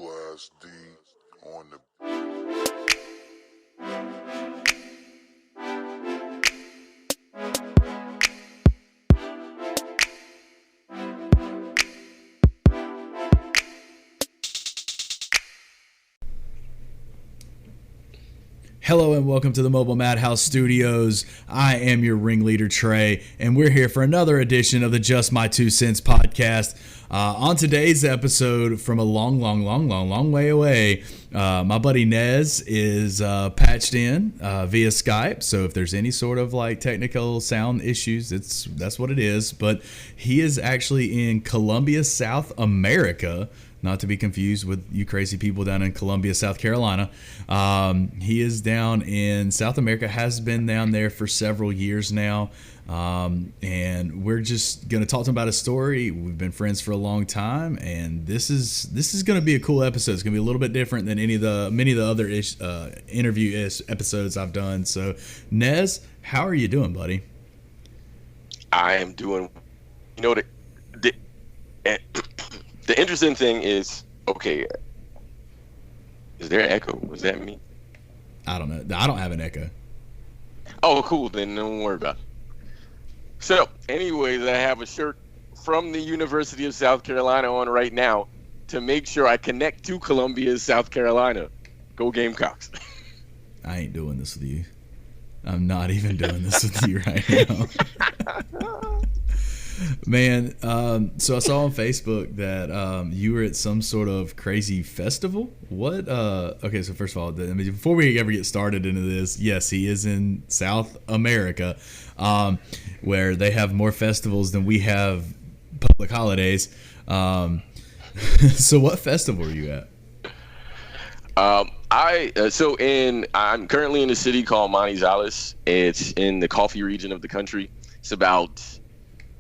Class D on the. Hello and welcome to the Mobile Madhouse Studios. I am your ringleader, Trey, and we're here for another edition of the Just My Two Cents podcast. On today's episode, from a long way away, my buddy Nez is patched in via Skype. So if there's any sort of like technical sound issues, that's what it is. But he is actually in Columbia, South America. Not to be confused with you crazy people down in Columbia, South Carolina. He is down in South America, has been down there for several years now. And we're just going to talk to him about his story. We've been friends for a long time, and this is going to be a cool episode. It's going to be a little bit different than many of the other interview episodes I've done. So, Nez, how are you doing, buddy? I am doing, the the interesting thing is, okay, is there an echo? Was that me? I don't know. I don't have an echo. Oh, cool. Then don't worry about it. So, anyways, I have a shirt from the University of South Carolina on right now to make sure I connect to Columbia, South Carolina. Go Gamecocks. I ain't doing this with you. I'm not even doing this with you right now. Man, so I saw on Facebook that you were at some sort of crazy festival. What? Okay, so first of all, before we ever get started into this, yes, he is in South America, where they have more festivals than we have public holidays. So what festival are you at? I'm currently in a city called Manizales. It's in the coffee region of the country. It's about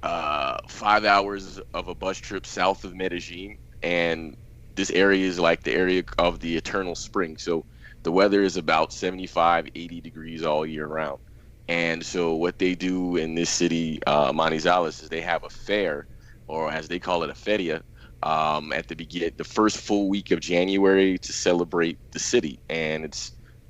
5 hours of a bus trip south of Medellin, and this area is like the area of the eternal spring. So the weather is about 75, 80 degrees all year round. And so what they do in this city, Manizales, is they have a fair, or as they call it, a feria, at the first full week of January to celebrate the city. And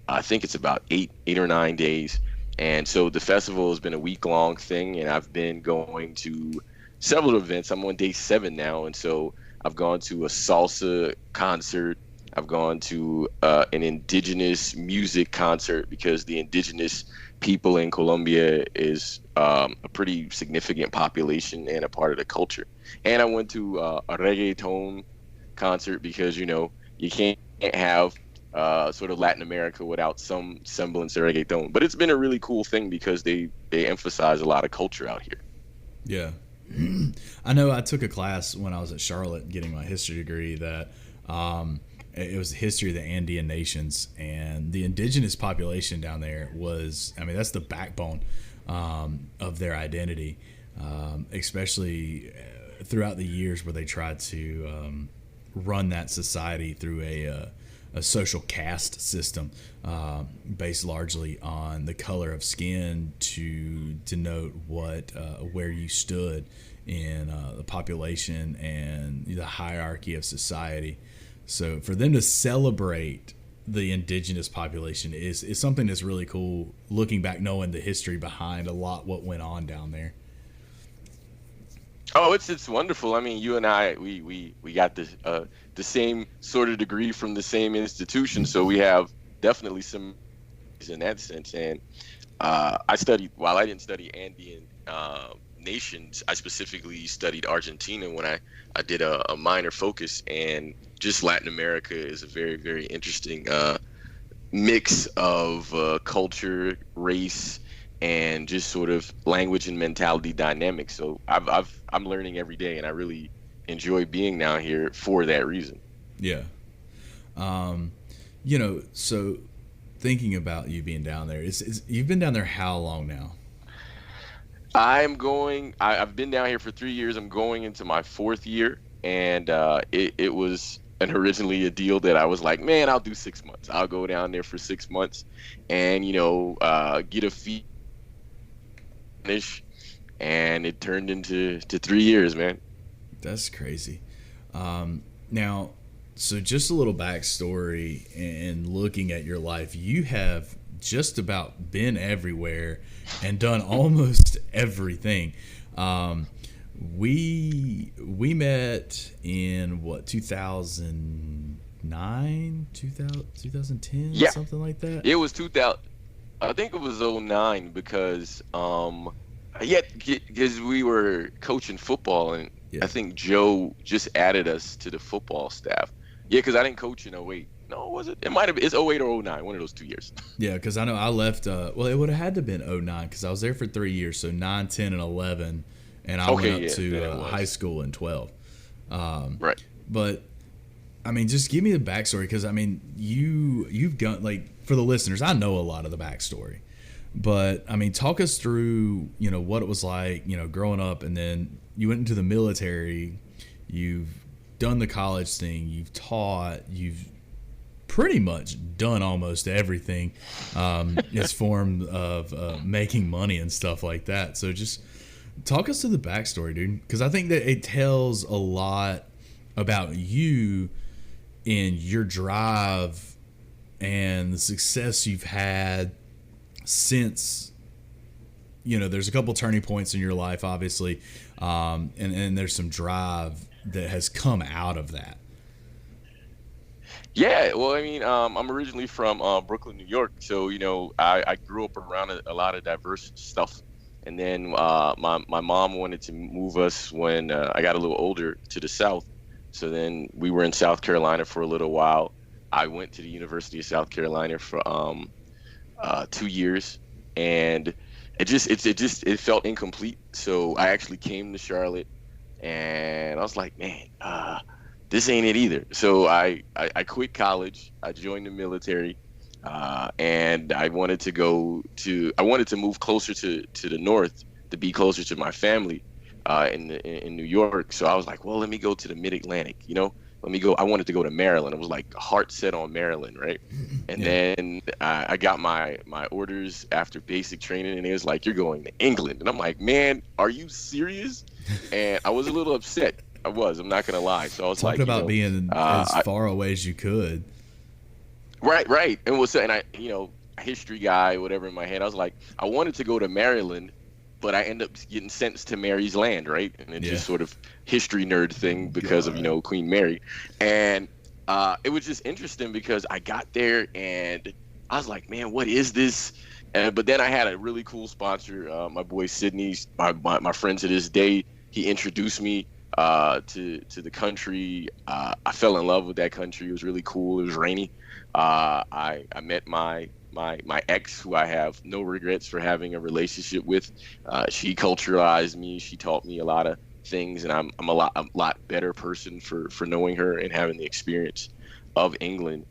I think it's about eight or 9 days. And so the festival has been a week-long thing, and I've been going to several events. I'm on day 7 now, and so I've gone to a salsa concert. I've gone to an indigenous music concert, because the indigenous people in Colombia is a pretty significant population and a part of the culture. And I went to a reggaeton concert, because, you can't have sort of Latin America without some semblance of reggaeton. But it's been a really cool thing because they emphasize a lot of culture out here. Yeah. I know I took a class when I was at Charlotte getting my history degree that it was the history of the Andean nations, and the indigenous population down there that's the backbone of their identity, especially throughout the years where they tried to run that society through a social caste system based largely on the color of skin to denote where you stood in the population and the hierarchy of society. So for them to celebrate the indigenous population is something that's really cool, looking back, knowing the history behind a lot what went on down there. Oh, it's wonderful. I mean, you and I, we got the same sort of degree from the same institution, so we have definitely some in that sense. And while I didn't study Andean nations, I specifically studied Argentina when I did a minor focus, and just Latin America is a very, very interesting mix of culture, race, and just sort of language and mentality dynamics. So I'm learning every day, and I really enjoy being down here for that reason. Yeah. So thinking about you being down there, you've been down there how long now? I've been down here for 3 years. I'm going into my 4th year, and it was originally a deal that I was like, man, I'll do 6 months. I'll go down there for 6 months and, get a fee. And it turned into 3 years, man. That's crazy. Now, So just a little backstory and looking at your life, you have just about been everywhere and done almost everything. Um, we met in what, 2009, 2010, Yeah, something like that. it was 2000. I think it was '09 because yeah, because we were coaching football, and Yeah. I think Joe just added us to the football staff. Yeah, because I didn't coach in '08. No, was it? It might have been. It's '08 or '09, one of those 2 years. Yeah, because I know I left. Well, it would have had to have been '09 because I was there for 3 years, so 9, 10, and 11, and I went Okay, up yeah, then to it high was. school in 12. Right. But I mean, just give me the backstory because I mean, you've got, like, for the listeners, I know a lot of the backstory, but I mean, talk us through what it was like growing up, and then you went into the military. You've done the college thing. You've taught. You've pretty much done almost everything as form of making money and stuff like that. So just talk us through the backstory, dude, because I think that it tells a lot about you and your drive and the success you've had since there's a couple turning points in your life, obviously, and there's some drive that has come out of that. Yeah, well, I mean, I'm originally from Brooklyn, New York, so I grew up around a lot of diverse stuff, and then my mom wanted to move us when I got a little older to the South, so then we were in South Carolina for a little while. I went to the University of South Carolina for 2 years, and it felt incomplete. So I actually came to Charlotte, and I was like, man, this ain't it either. So I quit college. I joined the military, and I wanted to move closer to the north to be closer to my family in New York. So I was like, well, let me go to the Mid Atlantic. Let me go. I wanted to go to Maryland. I was like heart set on Maryland, right? And Yeah. then I got my orders after basic training, and it was like, you're going to England. And I'm like, man, are you serious? And I was a little upset. I'm not gonna lie. So I was Talking like, about being as I, far away as you could. right. And I, history guy, whatever in my head. I was like, I wanted to go to Maryland, but I ended up getting sentenced to Mary's Land, right? And it's Yeah. just sort of history nerd thing because of God. Queen Mary, and it was just interesting because I got there and I was like, man, what is this? But then I had a really cool sponsor, my boy Sydney, my friend to this day. He introduced me to the country. I fell in love with that country. It was really cool. It was rainy. I met my ex, who I have no regrets for having a relationship with. She culturalized me. She taught me a lot of things, and I'm a lot better person for knowing her and having the experience of England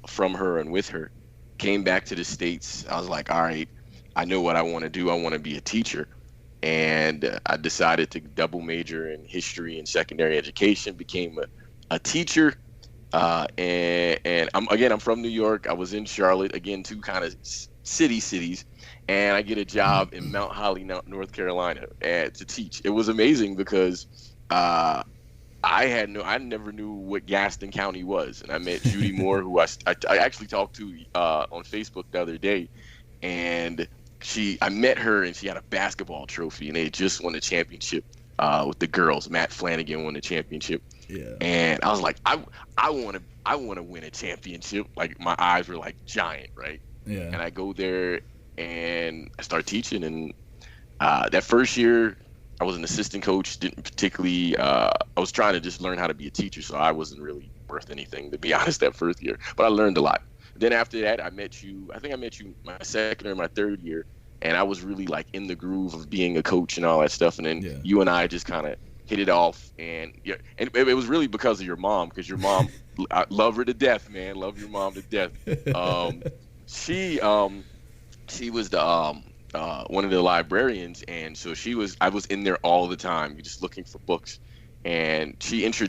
from her and with her. Came back to the States. I was like, all right, I know what I want to do. I want to be a teacher. And I decided to double major in history and secondary education, became a teacher. And I'm from New York. I was in Charlotte, again, two kind of cities, and I get a job in Mount Holly, North Carolina, to teach. It was amazing because I never knew what Gaston County was, and I met Judy Moore, who I actually talked to on Facebook the other day, and I met her, and she had a basketball trophy, and they had just won the championship with the girls. Matt Flanagan won the championship. Yeah. And I was like, I want to win a championship. Like, my eyes were like giant, right? Yeah. And I go there and I start teaching. And that first year, I was an assistant coach. Didn't particularly. I was trying to just learn how to be a teacher, so I wasn't really worth anything, to be honest, that first year. But I learned a lot. Then after that, I met you. I think I met you my second or my third year, and I was really like in the groove of being a coach and all that stuff. And then you and I just kind of hit it off, and it was really because of your mom, because your mom, I love her to death, man. Love your mom to death. She was the one of the librarians, and so I was in there all the time, just looking for books. And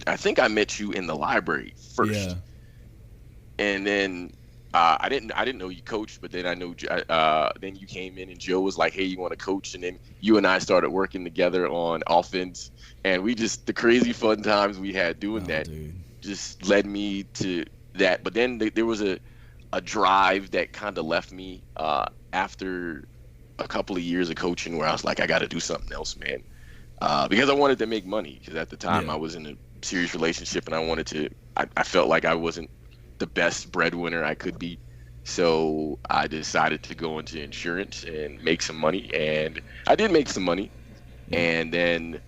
I think I met you in the library first, Yeah. and then I didn't know you coached, but then I know then you came in and Joe was like, hey, you want to coach? And then you and I started working together on offense, and the crazy fun times we had doing that. Dude. just led me to that. But then there was a drive that kind of left me after a couple of years of coaching, where I was like, I got to do something else, man, because I wanted to make money. Because at the time I was in a serious relationship, and I wanted to. I felt like I wasn't the best breadwinner I could be, so I decided to go into insurance and make some money, and I did make some money, and then.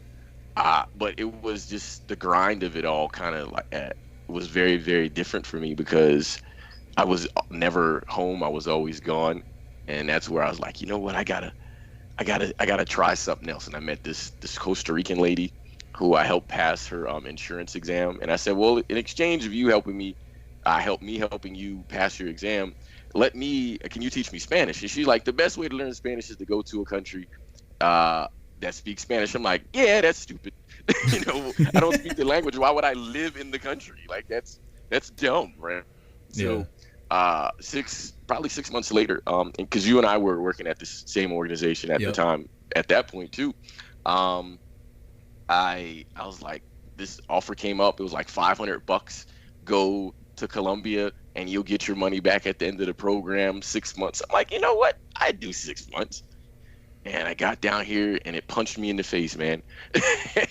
But it was just the grind of it all kind of like was very, very different for me, because I was never home. I was always gone. And that's where I was like, you know what? I gotta try something else. And I met this Costa Rican lady who I helped pass her insurance exam. And I said, well, in exchange of you helping me, helping you pass your exam, can you teach me Spanish? And she's like, the best way to learn Spanish is to go to a country that speaks Spanish. I'm like, yeah, that's stupid. I don't speak the language. Why would I live in the country? Like that's dumb, right? So, probably 6 months later, because you and I were working at this same organization at the time. At that point too, I was like, this offer came up. It was like $500. Go to Colombia and you'll get your money back at the end of the program. 6 months. I'm like, you know what? I'd do 6 months. And I got down here and it punched me in the face, man.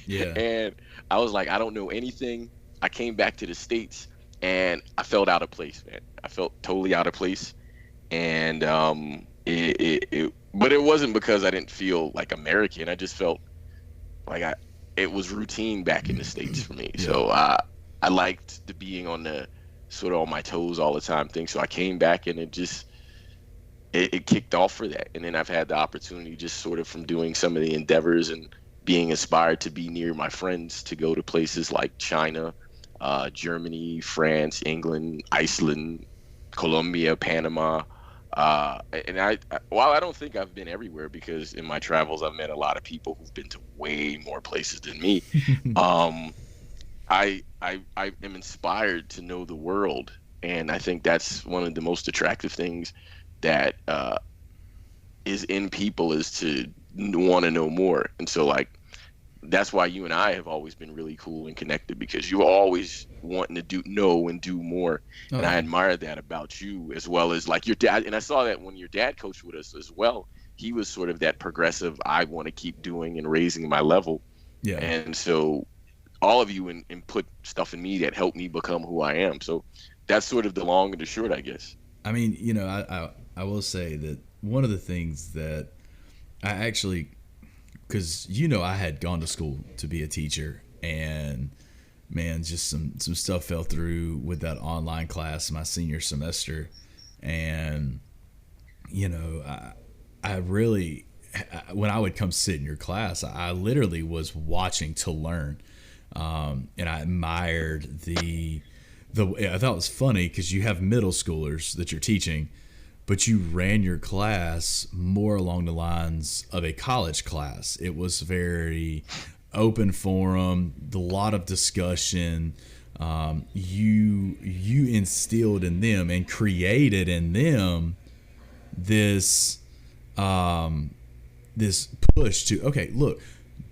And I was like, I don't know anything. I came back to the States and I felt out of place, man. I felt totally out of place. And but it wasn't because I didn't feel like American. I just felt like it was routine back in the States for me. So I liked the being on the sort of on my toes all the time thing. So I came back and it kicked off for that. And then I've had the opportunity, just sort of from doing some of the endeavors and being inspired to be near my friends, to go to places like China, Germany, France, England, Iceland, Colombia, Panama. And while I don't think I've been everywhere, because in my travels I've met a lot of people who've been to way more places than me, I am inspired to know the world. And I think that's one of the most attractive things that is in people, is to want to know more. And so like that's why you and I have always been really cool and connected, because you're always wanting to know and do more. And I admire that about you, as well as like your dad. And I saw that when your dad coached with us as well. He was sort of that progressive, I want to keep doing and raising my level. And so all of you put stuff in me that helped me become who I am. So that's sort of the long and the short, I guess. I mean, I will say that one of the things that I actually, because I had gone to school to be a teacher, and man, just some stuff fell through with that online class my senior semester. And I really, when I would come sit in your class, I literally was watching to learn. And I admired I thought it was funny because you have middle schoolers that you're teaching, but you ran your class more along the lines of a college class. It was very open forum, a lot of discussion. You instilled in them and created in them this push to, okay, look,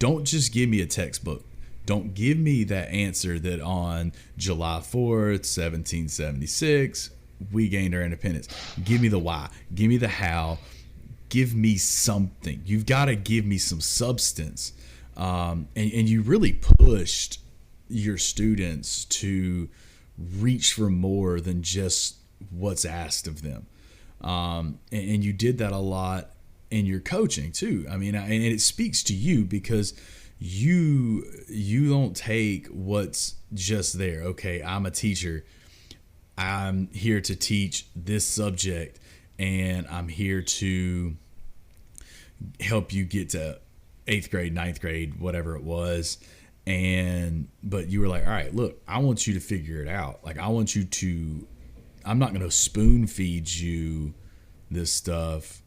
don't just give me a textbook. Don't give me that answer that on July 4th, 1776, we gained our independence. Give me the why. Give me the how. Give me something. You've got to give me some substance. And you really pushed your students to reach for more than just what's asked of them. And you did that a lot in your coaching too. I mean, and it speaks to you because you don't take what's just there. Okay, I'm a teacher. I'm here to teach this subject, and I'm here to help you get to 8th grade, 9th grade, whatever it was. But you were like, all right, look, I want you to figure it out. Like, I'm not going to spoon feed you this stuff.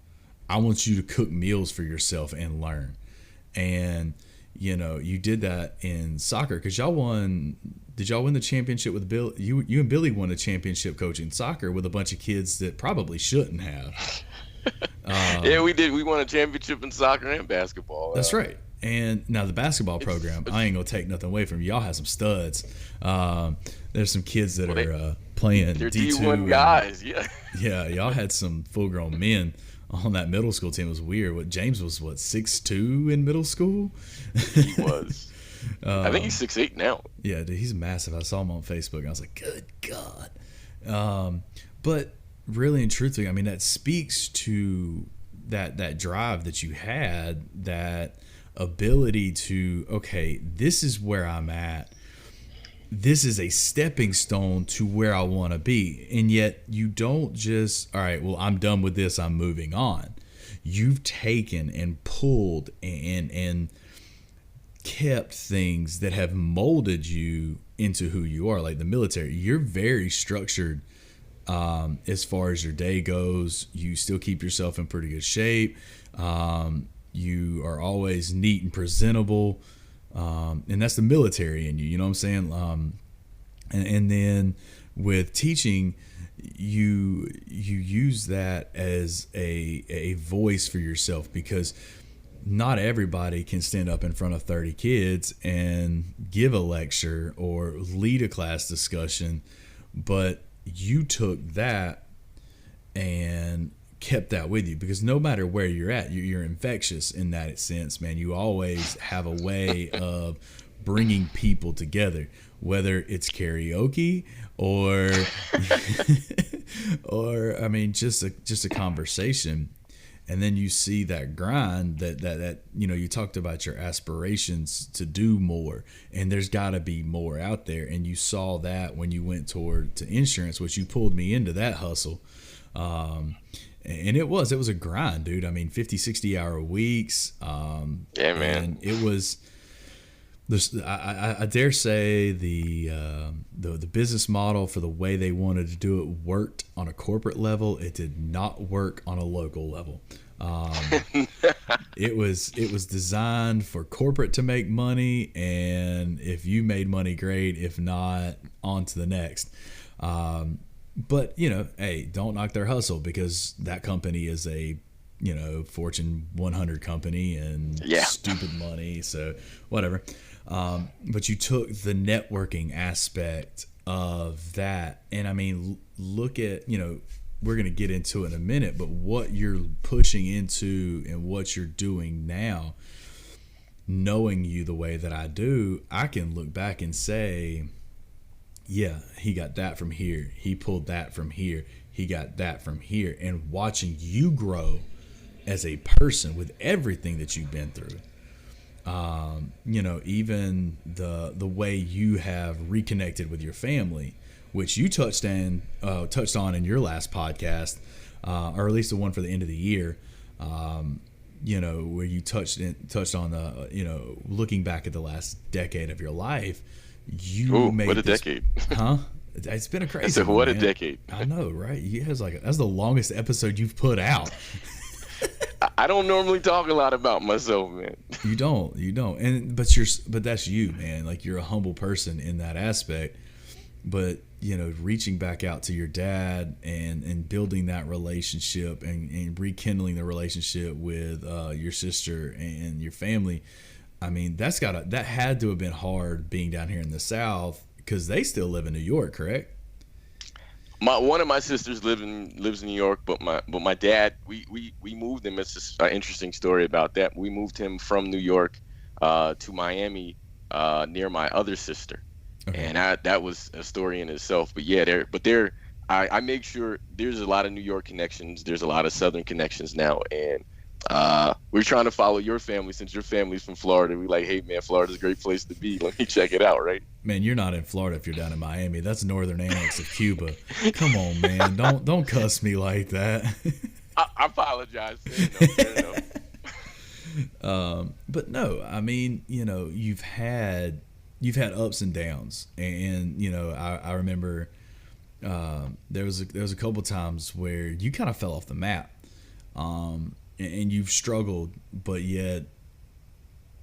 I want you to cook meals for yourself and learn. And you did that in soccer because y'all won. Did y'all win the championship with Bill? You and Billy won a championship coaching soccer with a bunch of kids that probably shouldn't have. Yeah, we did. We won a championship in soccer and basketball. That's right. And now the basketball program, I ain't gonna take nothing away from you. Y'all have some studs. There's some kids that are playing They're D2 D1 guys, yeah. Yeah, y'all had some full-grown men on that middle school team. It was weird. What James was 6'2" in middle school? He was. I think he's 6'8" now. Yeah, dude, he's massive. I saw him on Facebook and I was like, good God. But really and truthfully, I mean, that speaks to that drive that you had, that ability to, okay, this is where I'm at. This is a stepping stone to where I want to be. And yet you don't just, all right, well, I'm done with this, I'm moving on. You've taken and pulled and kept things that have molded you into who you are. Like the military, you're very structured as far as your day goes. You still keep yourself in pretty good shape. You are always neat and presentable. And that's the military in you, you know what I'm saying? And then with teaching, you use that as a voice for yourself, because not everybody can stand up in front of 30 kids and give a lecture or lead a class discussion, but you took that and kept that with you, because no matter where you're at, you're infectious in that sense, man. You always have a way of bringing people together, whether it's karaoke or or I mean just a conversation. And then you see that grind that you know, you talked about your aspirations to do more, and there's got to be more out there, and you saw that when you went to insurance, which you pulled me into that hustle. And it was a grind, dude. I mean, 50, 60-hour weeks. Yeah, man. And it was, I dare say the business model for the way they wanted to do it worked on a corporate level. It did not work on a local level. It was designed for corporate to make money, and if you made money, great. If not, on to the next. But, you know, hey, don't knock their hustle, because that company is a, you know, Fortune 100 company and stupid money. So whatever. But you took the networking aspect of that. And I mean, look at, you know, we're going to get into it in a minute, but what you're pushing into and what you're doing now, knowing you the way that I do, I can look back and say, yeah, he got that from here. He pulled that from here. He got that from here. And watching you grow as a person with everything that you've been through, you know, even the way you have reconnected with your family, which you touched on in your last podcast, or at least the one for the end of the year. You know, where you touched on the, you know, looking back at the last decade of your life. What a decade. Huh? It's been a crazy. I said, one, what man. a decade. I know, right? You guys that's the longest episode you've put out. I don't normally talk a lot about myself, man. You don't, but that's you, man. Like, you're a humble person in that aspect. But, you know, reaching back out to your dad and building that relationship and rekindling the relationship with your sister and your family. I mean, that had to have been hard being down here in the South, because they still live in New York, correct? One of my sisters lives in New York, but my dad, we moved him. It's an interesting story about that. We moved him from New York to Miami near my other sister, okay. And that was a story in itself. But yeah, I make sure there's a lot of New York connections. There's a lot of Southern connections now, and we're trying to follow your family, since your family's from Florida. We're like, hey man, Florida's a great place to be. Let me check it out, right? Man, you're not in Florida if you're down in Miami. That's northern annex of Cuba. Come on, man. Don't cuss me like that. I apologize. Fair enough. But no, I mean, you know, you've had ups and downs, and you know, I remember there was a couple times where you kind of fell off the map. And you've struggled, but yet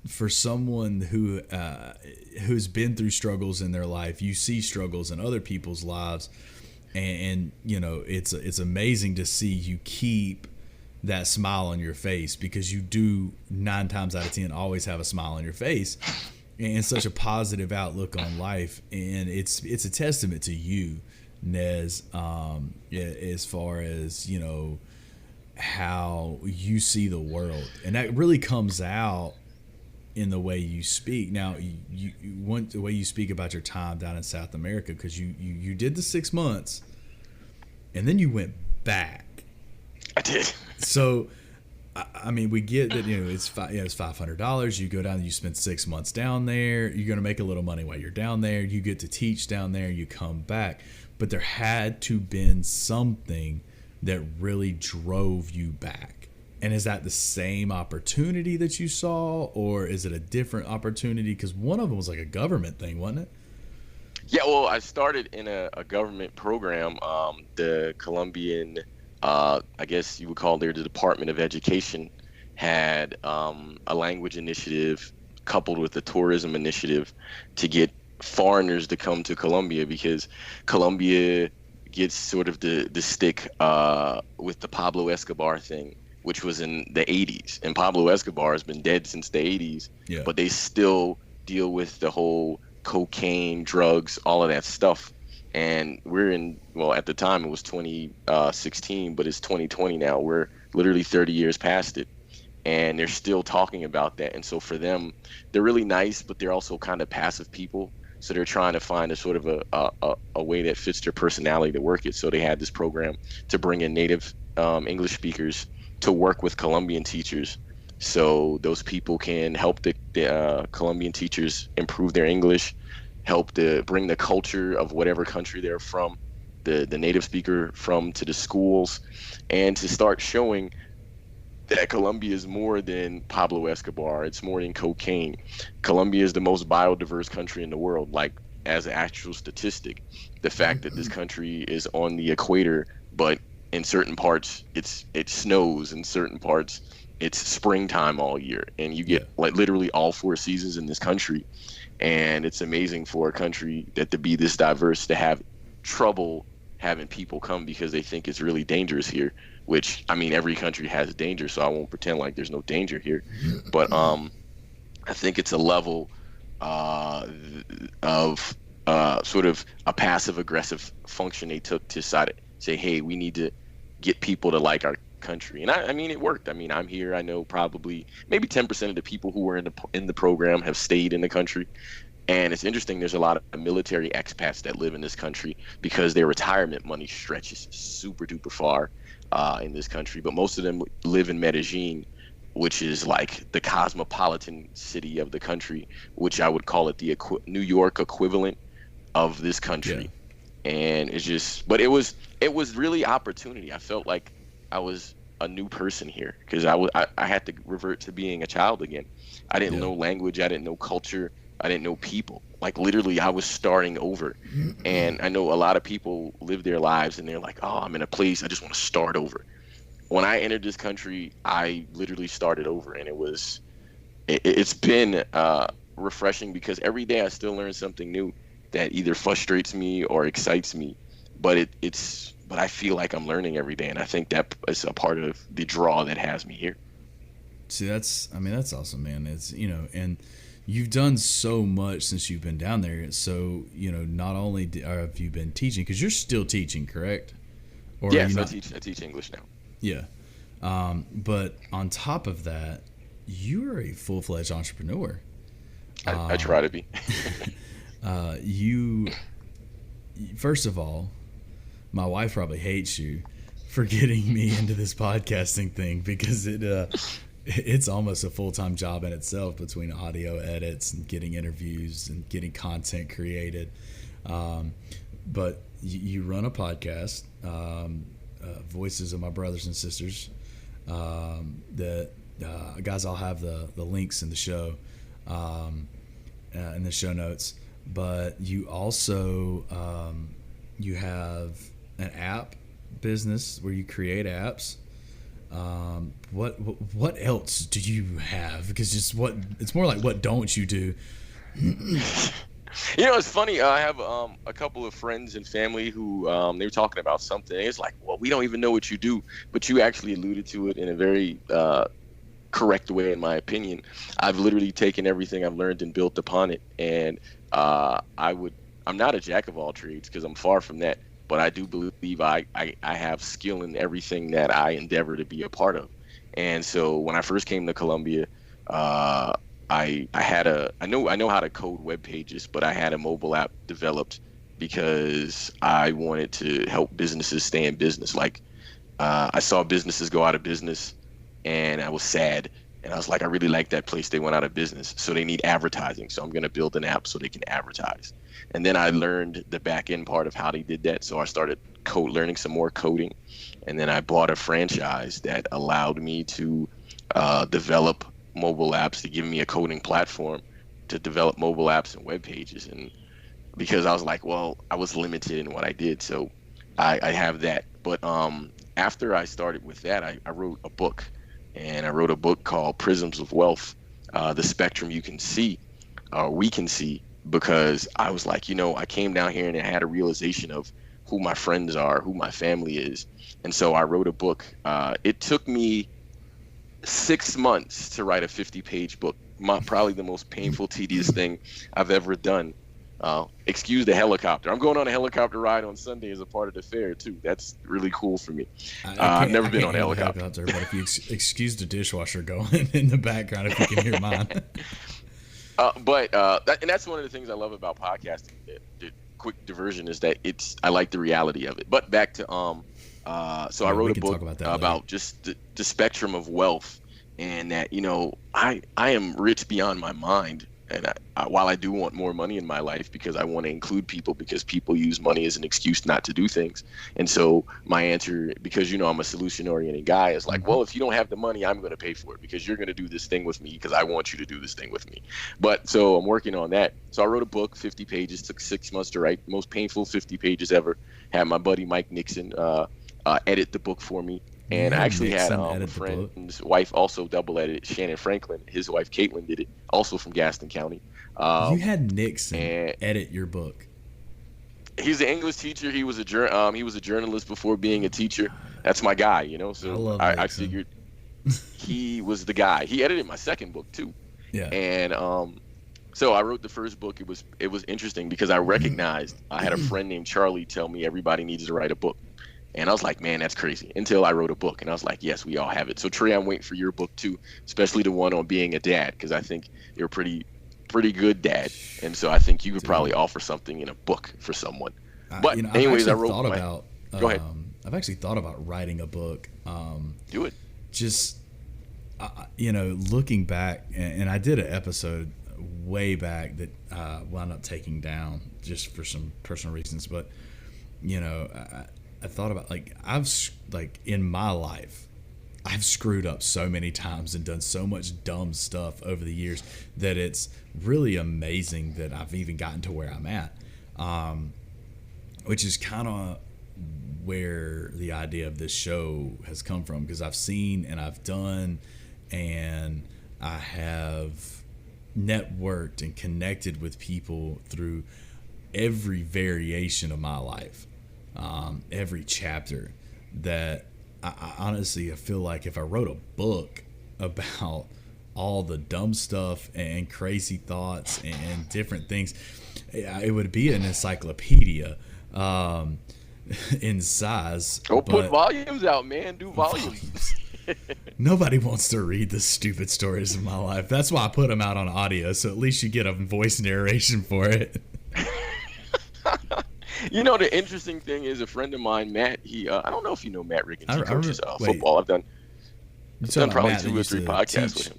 for someone who's been through struggles in their life, you see struggles in other people's lives, and you know, it's amazing to see you keep that smile on your face, because you do 9 times out of 10 always have a smile on your face and such a positive outlook on life. And it's a testament to you, Nez, as far as, you know, how you see the world. And that really comes out in the way you speak. Now, you want the way you speak about your time down in South America, because you did the 6 months and then you went back. I did. So, I mean, we get that, you know, it's $500. You go down, you spend 6 months down there. You're going to make a little money while you're down there. You get to teach down there. You come back. But there had to been something that really drove you back. And is that the same opportunity that you saw, or is it a different opportunity? Because one of them was like a government thing, wasn't it? Yeah, well, I started in a government program, the Colombian, I guess you would call it the Department of Education, had a language initiative coupled with a tourism initiative to get foreigners to come to Colombia, because Colombia gets sort of the stick with the Pablo Escobar thing, which was in the 80s. And Pablo Escobar has been dead since the 80s, Yeah. but they still deal with the whole cocaine, drugs, all of that stuff. And we're in, well, at the time it was 2016, but it's 2020 now. We're literally 30 years past it. And they're still talking about that. And so for them, they're really nice, but they're also kind of passive people. So they're trying to find a sort of a way that fits their personality to work it. So they had this program to bring in native English speakers to work with Colombian teachers, so those people can help the Colombian teachers improve their English, help to bring the culture of whatever country they're from, the native speaker from, to the schools, and to start showing that Colombia is more than Pablo Escobar. It's more than cocaine. Colombia is the most biodiverse country in the world, like as an actual statistic. The fact that this country is on the equator, but in certain parts it snows, in certain parts it's springtime all year, and you get like literally all 4 seasons in this country. And it's amazing for a country that to be this diverse to have trouble having people come because they think it's really dangerous here, which, I mean, every country has danger, so I won't pretend like there's no danger here. But I think it's a level of sort of a passive aggressive function they took to say, hey, we need to get people to like our country. And I mean, it worked. I mean, I'm here. I know probably maybe 10% of the people who were in the program have stayed in the country. And it's interesting, there's a lot of military expats that live in this country because their retirement money stretches super duper far in this country. But most of them live in Medellin, which is like the cosmopolitan city of the country, which I would call it the New York equivalent of this country. Yeah. And it's just, but it was really opportunity. I felt like I was a new person here because I had to revert to being a child again. I didn't know language. I didn't know culture. I didn't know people. Like literally I was starting over. And I know a lot of people live their lives and they're like, oh, I'm in a place, I just want to start over. When I entered this country, I literally started over, and it's been refreshing because every day I still learn something new that either frustrates me or excites me, but but I feel like I'm learning every day, and I think that is a part of the draw that has me here. See, that's awesome, man. It's, and you've done so much since you've been down there. So, not only have you been teaching, because you're still teaching, correct? Or yes, I teach English now. Yeah. But on top of that, you're a full-fledged entrepreneur. I try to be. First of all, my wife probably hates you for getting me into this podcasting thing because it's almost a full-time job in itself between audio edits and getting interviews and getting content created. But you run a podcast, Voices of My Brothers and Sisters. Guys, I'll have the links in the show, in the show notes. But you also you have an app business where you create apps. What else do you have? Because it's more like, what don't you do? It's funny. I have a couple of friends and family who they were talking about something. It's like, well, we don't even know what you do, but you actually alluded to it in a very correct way, in my opinion. I've literally taken everything I've learned and built upon it. And I'm not a jack of all trades because I'm far from that, but I do believe I have skill in everything that I endeavor to be a part of. And so when I first came to Columbia, I know how to code web pages, but I had a mobile app developed because I wanted to help businesses stay in business. Like I saw businesses go out of business, and I was sad. And I was like, I really like that place. They went out of business, so they need advertising. So I'm going to build an app so they can advertise. And then I learned the back end part of how they did that. So I started learning some more coding, and then I bought a franchise that allowed me to develop mobile apps, to give me a coding platform to develop mobile apps and web pages. And because I was like, well, I was limited in what I did, so I have that. But after I started with that, I wrote a book, and I wrote a book called Prisms of Wealth, the spectrum you can see, or we can see, because I was like, I came down here and I had a realization of who my friends are, who my family is. And so I wrote a book. It took me 6 months to write a 50-page book, probably the most painful, tedious thing I've ever done. Excuse the helicopter. I'm going on a helicopter ride on Sunday as a part of the fair too. That's really cool for me. I've never been on a helicopter. But if you excuse the dishwasher going in the background, if you can hear mine. And that's one of the things I love about podcasting. The quick diversion is that I like the reality of it. But back to so I wrote a book about just the spectrum of wealth, and that I am rich beyond my mind. And while I do want more money in my life, because I want to include people, because people use money as an excuse not to do things. And so my answer, because I'm a solution-oriented guy, is like, well, if you don't have the money, I'm going to pay for it, because you're going to do this thing with me, because I want you to do this thing with me. But so I'm working on that. So I wrote a book, 50 pages, took 6 months to write, most painful 50 pages ever. Had my buddy Mike Nixon edit the book for me. And I actually had a friend's wife also double edited, Shannon Franklin. His wife Caitlin did it, also from Gaston County. You had Nixon edit your book. He's an English teacher. He was a journalist before being a teacher. That's my guy, So I figured he was the guy. He edited my second book too. Yeah. And so I wrote the first book. It was interesting because I recognized I had a friend named Charlie tell me everybody needs to write a book. And I was like, man, that's crazy. Until I wrote a book, and I was like, yes, we all have it. So Trey, I'm waiting for your book too, especially the one on being a dad, because I think you're a pretty good dad, and so I think you could probably offer something in a book for someone. But anyways, I wrote Go ahead. I've actually thought about writing a book. Do it. Just looking back, and I did an episode way back that wound up taking down just for some personal reasons, but I thought about in my life, I've screwed up so many times and done so much dumb stuff over the years that it's really amazing that I've even gotten to where I'm at, which is kind of where the idea of this show has come from, because I've seen and I've done, and I have networked and connected with people through every variation of my life. Every chapter, that I honestly feel like if I wrote a book about all the dumb stuff and crazy thoughts and different things, it would be an encyclopedia in size. Put volumes out, man. Do volumes. Nobody wants to read the stupid stories of my life. That's why I put them out on audio, so at least you get a voice narration for it. The interesting thing is, a friend of mine, Matt, he I don't know if you know Matt Riggins. He coaches football. I've done probably 2 or 3 podcasts with him.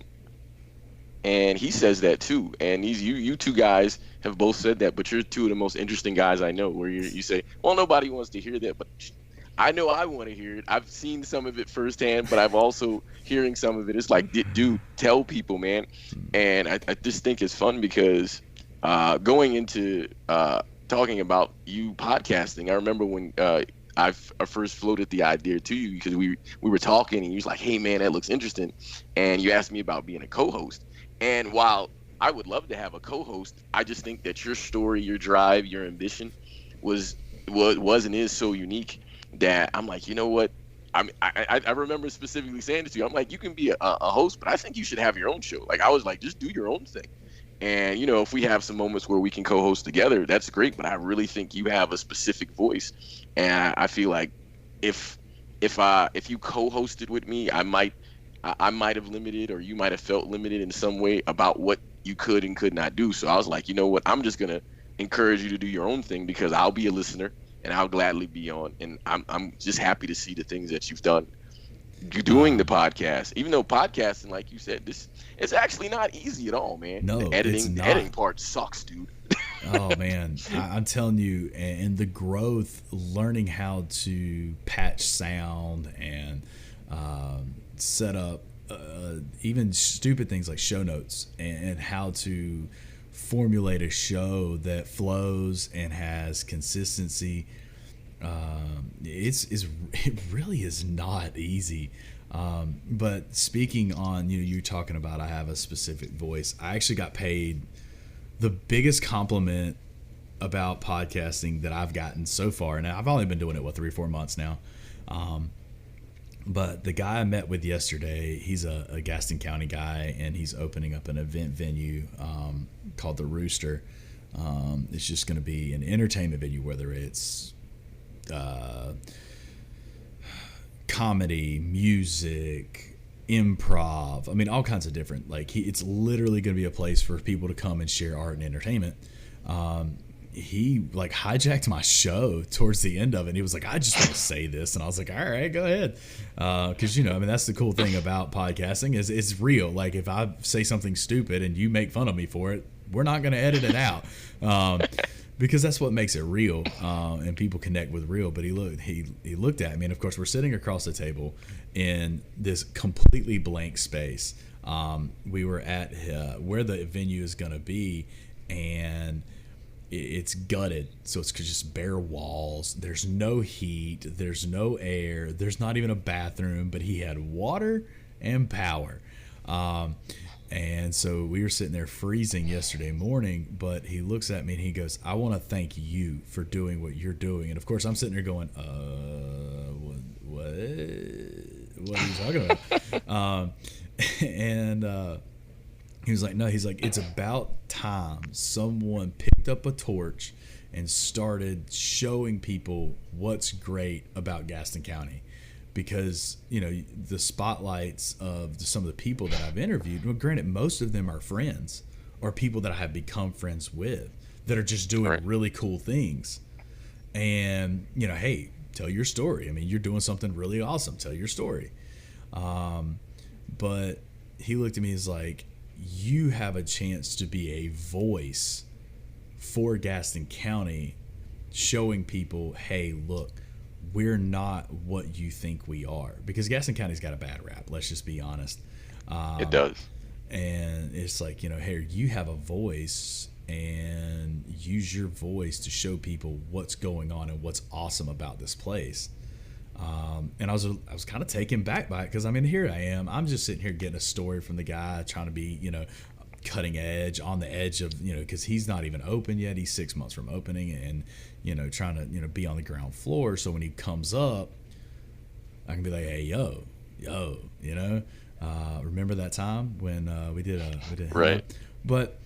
And he says that too. And you two guys have both said that, but you're two of the most interesting guys I know, where you say, well, nobody wants to hear that, but I know I want to hear it. I've seen some of it firsthand, but I've also hearing some of it. It's like, dude, tell people, man. And I just think it's fun because going into talking about you podcasting, I remember when I first floated the idea to you, because we were talking and you was like, hey man, that looks interesting, and you asked me about being a co-host. And while I would love to have a co-host. I just think that your story, your drive, your ambition was and is so unique that I'm like, you know what? I remember specifically saying this to you. I'm like, you can be a host, but I think you should have your own show. Like, I was like, just do your own thing. And, if we have some moments where we can co-host together, that's great. But I really think you have a specific voice. And I feel like if you co-hosted with me, I might have limited, or you might have felt limited in some way about what you could and could not do. So I was like, you know what? I'm just going to encourage you to do your own thing, because I'll be a listener and I'll gladly be on. And I'm just happy to see the things that you've done. You're doing the podcast, even though podcasting, like you said, it's actually not easy at all, man. No, the editing part sucks, dude. Oh man, I'm telling you, and the growth, learning how to patch sound and set up even stupid things like show notes, and how to formulate a show that flows and has consistency. It really is not easy. But speaking on, you're talking about I have a specific voice. I actually got paid the biggest compliment about podcasting that I've gotten so far, and I've only been doing it 3-4 months now. But the guy I met with yesterday, he's a Gaston County guy, and he's opening up an event venue called the Rooster. It's just going to be an entertainment venue, whether it's comedy, music, improv. I mean, all kinds of different. Like, it's literally going to be a place for people to come and share art and entertainment. He like hijacked my show towards the end of it. And he was like, I just want to say this, and I was like, all right, go ahead, because that's the cool thing about podcasting is it's real. Like, if I say something stupid and you make fun of me for it, we're not going to edit it out. Because that's what makes it real, and people connect with real. But he looked at me, and of course we're sitting across the table in this completely blank space. We were at where the venue is going to be, and it's gutted, so it's just bare walls. There's no heat, there's no air, there's not even a bathroom, but he had water and power. And so we were sitting there freezing yesterday morning, but he looks at me and he goes, I want to thank you for doing what you're doing. And of course I'm sitting there going, what are you talking about? And he was like, no, he's like, it's about time someone picked up a torch and started showing people what's great about Gaston County. Because, the spotlights of some of the people that I've interviewed, well, granted, most of them are friends or people that I have become friends with that are just doing really cool things. And, hey, tell your story. I mean, you're doing something really awesome. Tell your story. But he looked at me as like, you have a chance to be a voice for Gaston County, showing people, hey, look, we're not what you think we are. Because Gaston County's got a bad rap, let's just be honest. It does. And it's like, hey, you have a voice, and use your voice to show people what's going on and what's awesome about this place. And I was kind of taken back by it, because here I am. I'm just sitting here getting a story from the guy, trying to be, cutting edge, on the edge of, because he's not even open yet. He's 6 months from opening, and trying to be on the ground floor. So when he comes up, I can be like, hey, yo, remember that time when we did right? But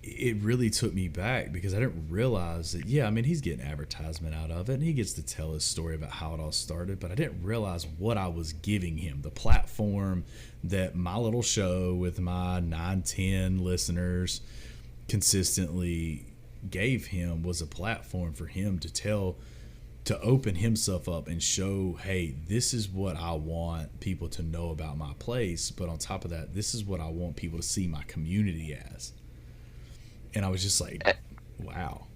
it really took me back, because I didn't realize that, he's getting advertisement out of it, and he gets to tell his story about how it all started, but I didn't realize what I was giving him. The platform that my little show with my 9-10 listeners consistently gave him was a platform for him to open himself up and show, hey, this is what I want people to know about my place, but on top of that, this is what I want people to see my community as. And I was just like, wow,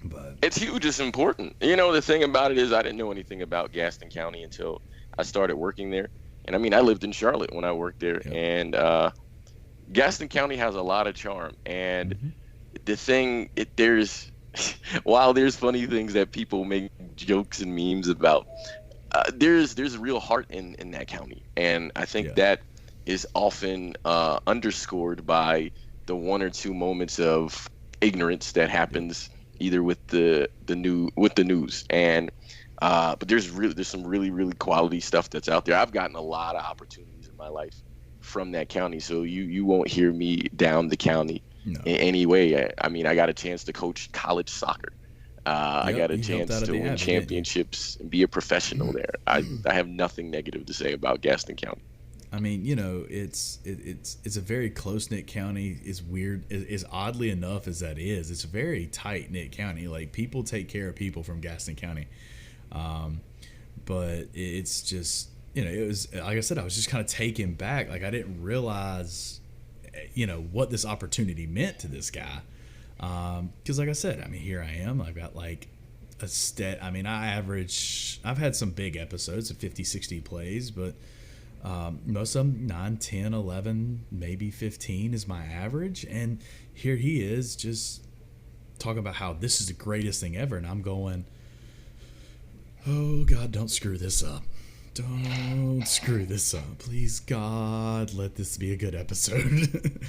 but it's huge. It's important. The thing about it is, I didn't know anything about Gaston County until I started working there. And I lived in Charlotte when I worked there. Yep. And Gaston County has a lot of charm. And the thing, there's while there's funny things that people make jokes and memes about, there's real heart in that county. And I think that is often underscored by the one or two moments of ignorance that happens either with the news. And but there's some really quality stuff that's out there. I've gotten a lot of opportunities in my life from that county, so you won't hear me down the county No. in any way. I mean, I got a chance to coach college soccer. I got a you helped chance out at to the win Abbey, didn't you? championships and be a professional there. I have nothing negative to say about Gaston County. I mean, you know, it's a very close knit county. It's weird, as oddly enough as that is. It's a very tight knit county. Like, people take care of people from Gaston County, but it's just, you know, it was, like I said, I was just kind of taken back. Like, I didn't realize, you know, what this opportunity meant to this guy. Because, like I said, I mean, here I am. I've got like I mean, I've had some big episodes of 50, 60 plays, but most of them 9, 10, 11, maybe 15 is my average. And here he is just talking about how this is the greatest thing ever. And I'm going, oh, God, don't screw this up. Don't screw this up. Please, God, let this be a good episode.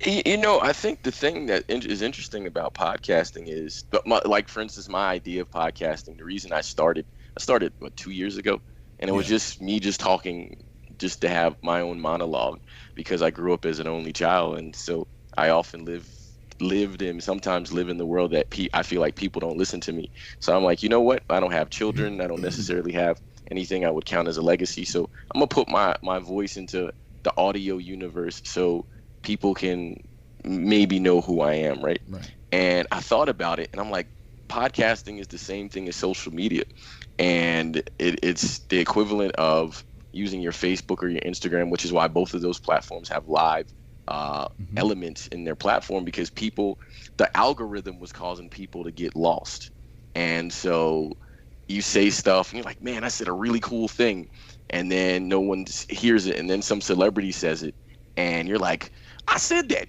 You know, I think the thing that is interesting about podcasting is, like, for instance, my idea of podcasting, the reason I started what, 2 years ago, and it was just me just talking, just to have my own monologue, because I grew up as an only child, and so I often lived and sometimes live in the world that I feel like people don't listen to me. So I'm like, you know what? I don't have children. I don't necessarily have anything I would count as a legacy. So I'm gonna put my voice into the audio universe so people can maybe know who I am, right? And I thought about it, and I'm like, podcasting is the same thing as social media, and it's the equivalent of using your Facebook or your Instagram, which is why both of those platforms have live elements in their platform, because the algorithm was causing people to get lost. And so you say stuff and you're like, man, I said a really cool thing, and then no one hears it, and then some celebrity says it, and you're like, I said that.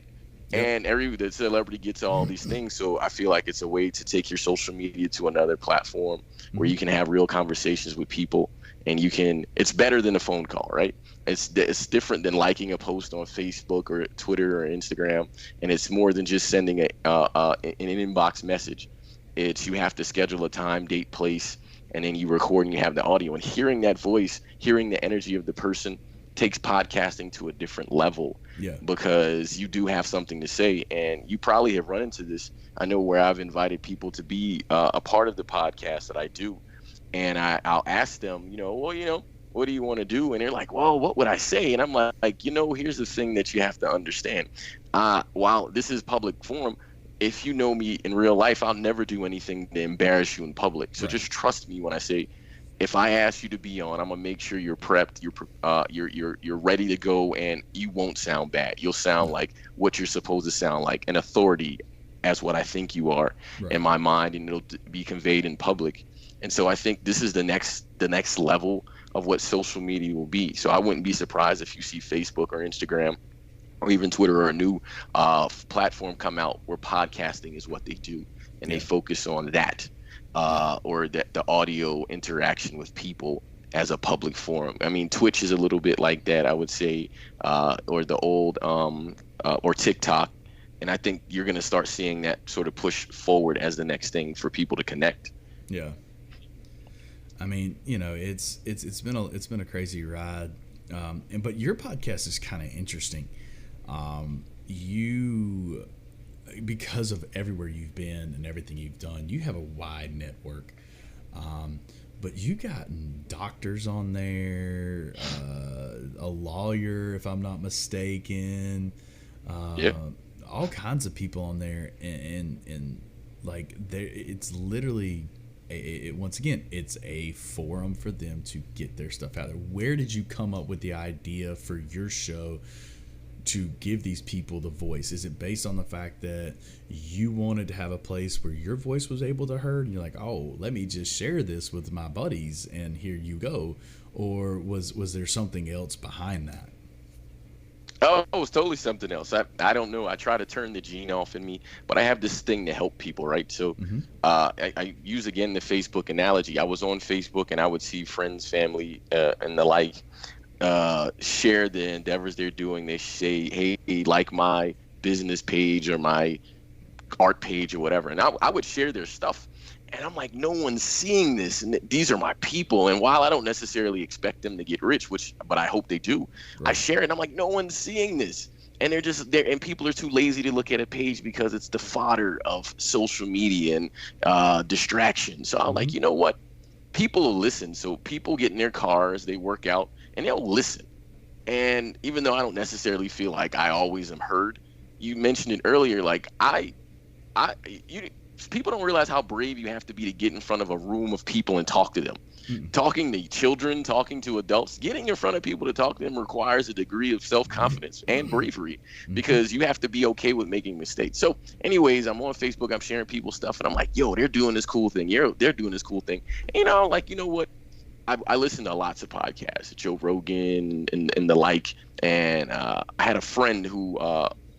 And the celebrity gets all these things. So I feel like it's a way to take your social media to another platform where you can have real conversations with people, and it's better than a phone call, right? It's different than liking a post on Facebook or Twitter or Instagram, and it's more than just sending an inbox message. You have to schedule a time, date, place, and then you record and you have the audio, and hearing that voice, hearing the energy of the person takes podcasting to a different level, because you do have something to say. And you probably have run into this. I know where I've invited people to be a part of the podcast that I do, and I'll ask them, what do you want to do? And they're like, well, what would I say? And I'm like, here's the thing that you have to understand. While this is public forum, if you know me in real life, I'll never do anything to embarrass you in public. So just trust me when I say, if I ask you to be on, I'm gonna make sure you're prepped, you're ready to go, and you won't sound bad. You'll sound like what you're supposed to sound like, an authority, as what I think you are in my mind, and it'll be conveyed in public. And so I think this is the next level of what social media will be. So I wouldn't be surprised if you see Facebook or Instagram or even Twitter or a new platform come out where podcasting is what they do, and they focus on that. Or the audio interaction with people as a public forum. I mean, Twitch is a little bit like that, I would say, or the old or TikTok. And I think you're going to start seeing that sort of push forward as the next thing for people to connect. Yeah. I mean, it's been a crazy ride. But your podcast is kind of interesting. Because of everywhere you've been and everything you've done, you have a wide network. But you got doctors on there, a lawyer, if I'm not mistaken, all kinds of people on there, and like it's literally once again, it's a forum for them to get their stuff out there. Where did you come up with the idea for your show to give these people the voice? Is it based on the fact that you wanted to have a place where your voice was able to heard, and you're like, oh, let me just share this with my buddies and here you go? Or was there something else behind that? Oh, it was totally something else. I don't know. I try to turn the gene off in me, but I have this thing to help people, right? So I use, again, the Facebook analogy. I was on Facebook and I would see friends, family, and the like, share the endeavors they're doing. They say, hey, like my business page or my art page or whatever. And I would share their stuff. And I'm like, no one's seeing this. And these are my people. And while I don't necessarily expect them to get rich, but I hope they do, right. I share it. I'm like, no one's seeing this. And they're just there. And people are too lazy to look at a page because it's the fodder of social media and distraction. So I'm like, you know what? People will listen. So people get in their cars, they work out, and they'll listen. And even though I don't necessarily feel like I always am heard, you mentioned it earlier, like people don't realize how brave you have to be to get in front of a room of people and talk to them. Talking to children, talking to adults, getting in front of people to talk to them requires a degree of self-confidence and bravery, because you have to be okay with making mistakes. So anyways, I'm on Facebook, I'm sharing people's stuff, and I'm like, yo, they're doing this cool thing. They're doing this cool thing. And, you know what? I listen to lots of podcasts, Joe Rogan and the like. And I had a friend who,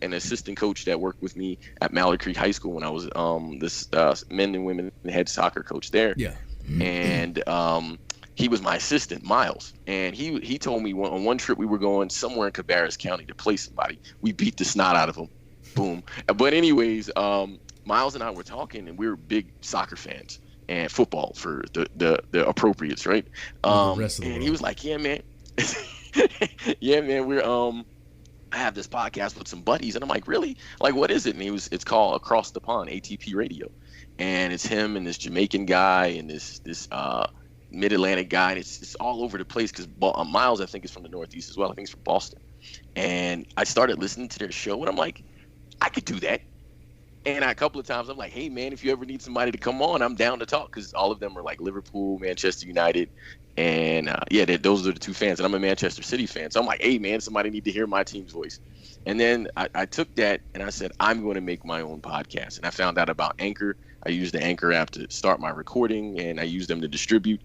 an assistant coach that worked with me at Mallard Creek High School when I was this men and women head soccer coach there. Yeah. And he was my assistant, Miles. And he told me on one trip we were going somewhere in Cabarrus County to play somebody. We beat the snot out of them. Boom. But anyways, Miles and I were talking, and we were big soccer fans and football for the appropriates, right? And he was like, yeah, man. Yeah, man, I have this podcast with some buddies. And I'm like, really? Like, what is it? And it's called Across the Pond, ATP Radio. And it's him and this Jamaican guy and this mid-Atlantic guy. And it's all over the place because Miles, I think, is from the Northeast as well. I think he's from Boston. And I started listening to their show, and I'm like, I could do that. And a couple of times I'm like, hey, man, if you ever need somebody to come on, I'm down to talk, because all of them are like Liverpool, Manchester United. And those are the two fans. And I'm a Manchester City fan. So I'm like, hey, man, somebody need to hear my team's voice. And then I took that and I said, I'm going to make my own podcast. And I found out about Anchor. I used the Anchor app to start my recording, and I used them to distribute.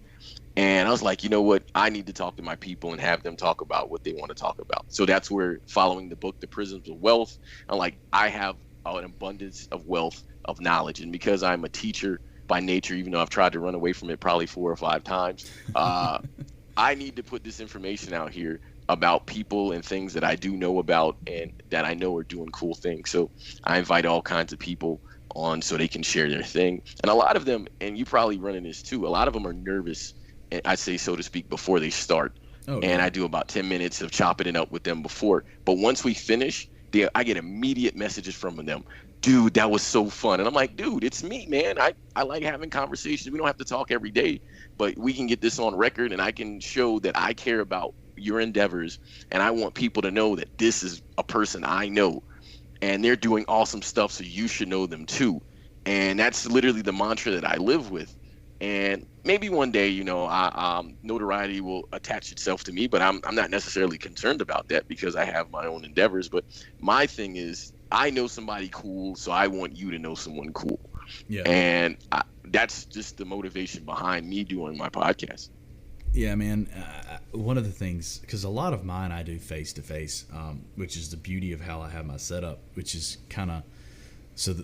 And I was like, you know what? I need to talk to my people and have them talk about what they want to talk about. So that's where, following the book, The Prisms of Wealth, I'm like, I have an abundance of wealth of knowledge. And because I'm a teacher by nature, even though I've tried to run away from it probably 4 or 5 times, I need to put this information out here about people and things that I do know about and that I know are doing cool things. So I invite all kinds of people on so they can share their thing. And a lot of them, and you probably run in this too, a lot of them are nervous, I'd say, so to speak, before they start. Oh, and I do about 10 minutes of chopping it up with them before. But once we finish, I get immediate messages from them. Dude, that was so fun. And I'm like, dude, it's me, man. I like having conversations. We don't have to talk every day, but we can get this on record, and I can show that I care about your endeavors, and I want people to know that this is a person I know, and they're doing awesome stuff, so you should know them too. And that's literally the mantra that I live with. And maybe one day, notoriety will attach itself to me, but I'm not necessarily concerned about that because I have my own endeavors. But my thing is, I know somebody cool, so I want you to know someone cool. Yeah. And that's just the motivation behind me doing my podcast. Yeah, man. One of the things, because a lot of mine I do face-to-face, which is the beauty of how I have my setup, which is kind of, so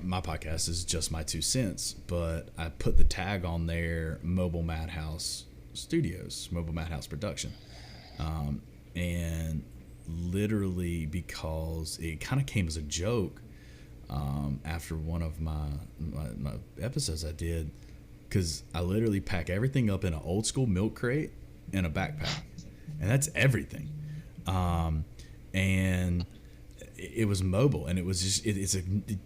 my podcast is just my 2 cents, but I put the tag on there, Mobile Madhouse Studios, Mobile Madhouse Production. And literally because it kind of came as a joke after one of my episodes I did, because I literally pack everything up in an old school milk crate and a backpack, and that's everything. And it was mobile, and it was just it's a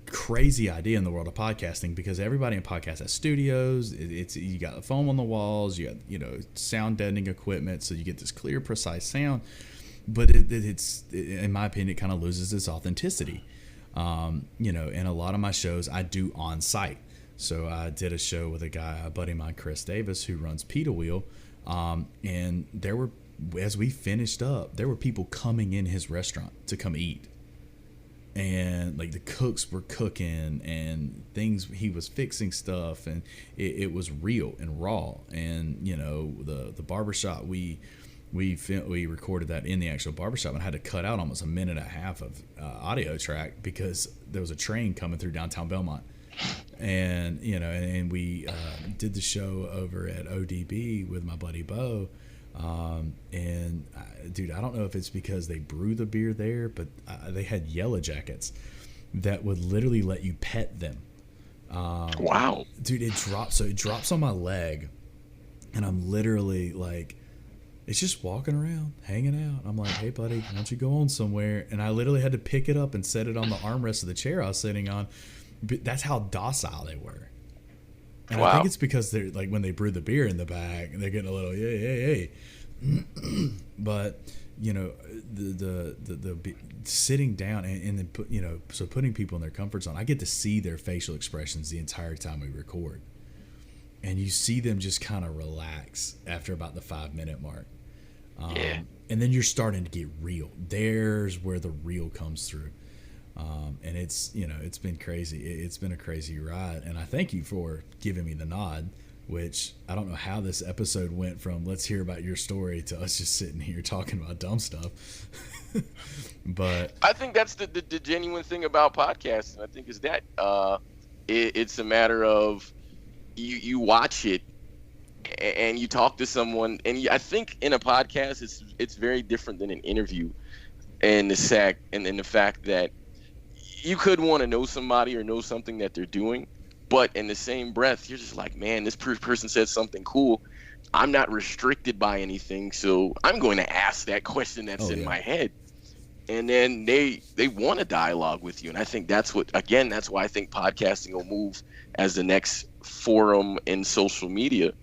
crazy idea in the world of podcasting, because everybody in podcasts has studios. You got the foam on the walls, you got sound deadening equipment, so you get this clear, precise sound. But it's in my opinion, it kind of loses its authenticity. And a lot of my shows I do on site. So I did a show with a buddy of mine, Chris Davis, who runs Pita Wheel, and there were, as we finished up, there were people coming in his restaurant to come eat. And like the cooks were cooking and things, he was fixing stuff, and it was real and raw. And the barbershop, we recorded that in the actual barbershop and had to cut out almost a minute and a half of audio track because there was a train coming through downtown Belmont. And and we did the show over at ODB with my buddy Bo, Dude, I don't know if it's because they brew the beer there, but they had Yellow Jackets that would literally let you pet them. Wow. Dude, it drops on my leg, and I'm literally like, it's just walking around, hanging out. I'm like, hey, buddy, why don't you go on somewhere? And I literally had to pick it up and set it on the armrest of the chair I was sitting on. But that's how docile they were. And I think it's because they're like, when they brew the beer in the bag, they're getting a little yay. But you know, the sitting down and then put, you know, so putting people in their comfort zone, I get to see their facial expressions the entire time we record, and you see them just kind of relax after about the 5-minute mark. And then you're starting to get real. There's where the real comes through. And it's, you know, it's been crazy. It's been a crazy ride. And I thank you for giving me the nod, which I don't know how this episode went from let's hear about your story to us just sitting here talking about dumb stuff. But I think that's the genuine thing about podcasting. I think is that it's a matter of you watch it and you talk to someone, and I think in a podcast it's very different than an interview, and the fact that you could want to know somebody or know something that they're doing, but in the same breath you're just like, man, this person said something cool. I'm not restricted by anything, so I'm going to ask that question that's in my head. And then they want to dialogue with you, and I think that's why I think podcasting will move as the next forum in social media,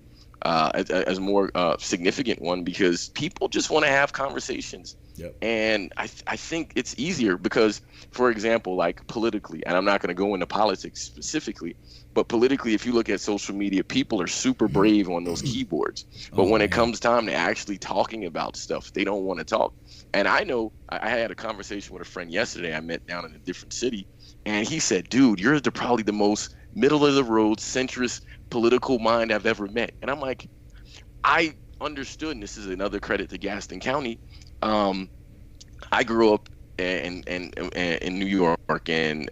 as more significant one, because people just want to have conversations. Yep. And I think it's easier because, for example, like politically, and I'm not going to go into politics specifically, but politically, if you look at social media, people are super brave on those keyboards. But when it comes time to actually talking about stuff, they don't want to talk. And I know I had a conversation with a friend yesterday I met down in a different city, and he said, dude, you're probably the most middle of the road, centrist political mind I've ever met. And I'm like, I understood, and this is another credit to Gaston County. I grew up in New York and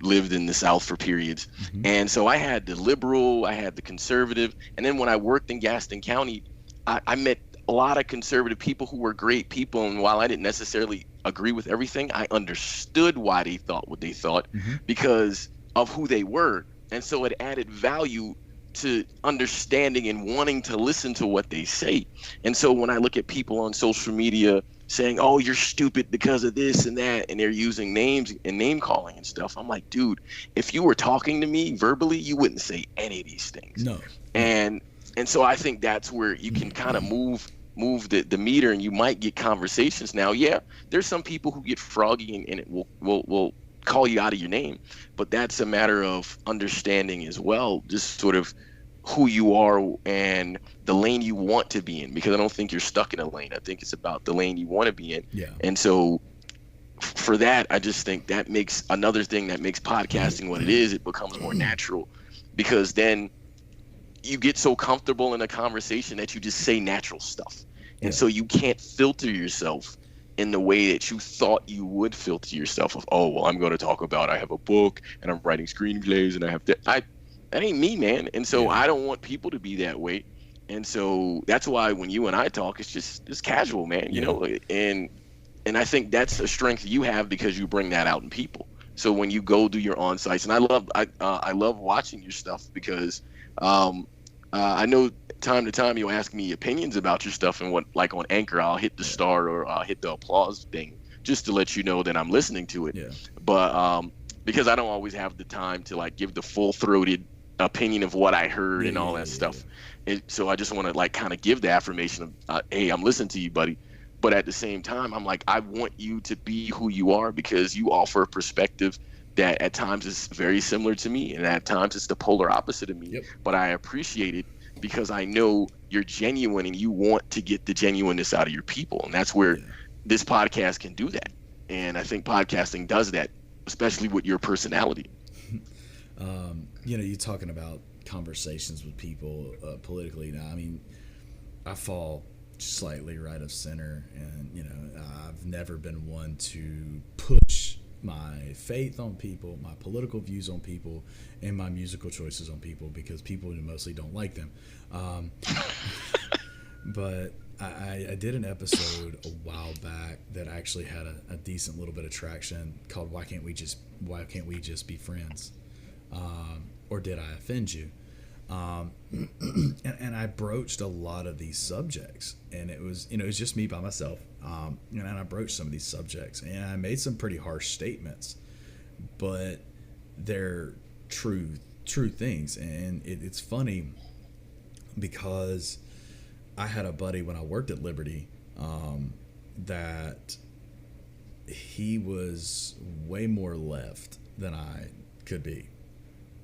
lived in the South for periods. Mm-hmm. And so I had the liberal, I had the conservative. And then when I worked in Gaston County, I met a lot of conservative people who were great people. And while I didn't necessarily agree with everything, I understood why they thought what they thought, because of who they were. And so it added value to understanding and wanting to listen to what they say. And so when I look at people on social media saying, oh, you're stupid because of this and that, and they're using names and name calling and stuff, I'm like, dude, if you were talking to me verbally, you wouldn't say any of these things. No. And so I think that's where you can kind of move the meter, and you might get conversations. Now, yeah, there's some people who get froggy and it will call you out of your name, but that's a matter of understanding as well, just sort of who you are and the lane you want to be in, because I don't think you're stuck in a lane. I think it's about the lane you want to be in. Yeah. And so for that, I just think that makes another thing that makes podcasting what it is. It becomes more natural, because then you get so comfortable in a conversation that you just say natural stuff. And so you can't filter yourself in the way that you thought you would filter yourself of, oh, well, I'm going to talk about, I have a book and I'm writing screenplays and I have that ain't me, man. And so I don't want people to be that way. And so that's why when you and I talk, it's casual, man, you know, and I think that's a strength you have, because you bring that out in people. So when you go do your on-sites, and I love watching your stuff, because I know time to time you'll ask me opinions about your stuff, and what, like on Anchor, I'll hit the star or I'll hit the applause thing just to let you know that I'm listening to it. Yeah. But because I don't always have the time to like give the full-throated opinion of what I heard and all that stuff. So I just want to like kind of give the affirmation of, hey, I'm listening to you, buddy. But at the same time, I'm like, I want you to be who you are, because you offer a perspective that at times is very similar to me, and at times it's the polar opposite of me. Yep. But I appreciate it, because I know you're genuine and you want to get the genuineness out of your people. And that's where this podcast can do that. And I think podcasting does that, especially with your personality. You know, you're talking about conversations with people politically. Now, I mean, I fall slightly right of center, and, you know, I've never been one to push my faith on people, my political views on people, and my musical choices on people, because people mostly don't like them. But I did an episode a while back that actually had a decent little bit of traction called Why Can't We Just Be Friends? Or Did I Offend You? And I broached a lot of these subjects, and it was just me by myself. And I broached some of these subjects, and I made some pretty harsh statements, but they're true things. And it's funny because I had a buddy when I worked at Liberty that he was way more left than I could be.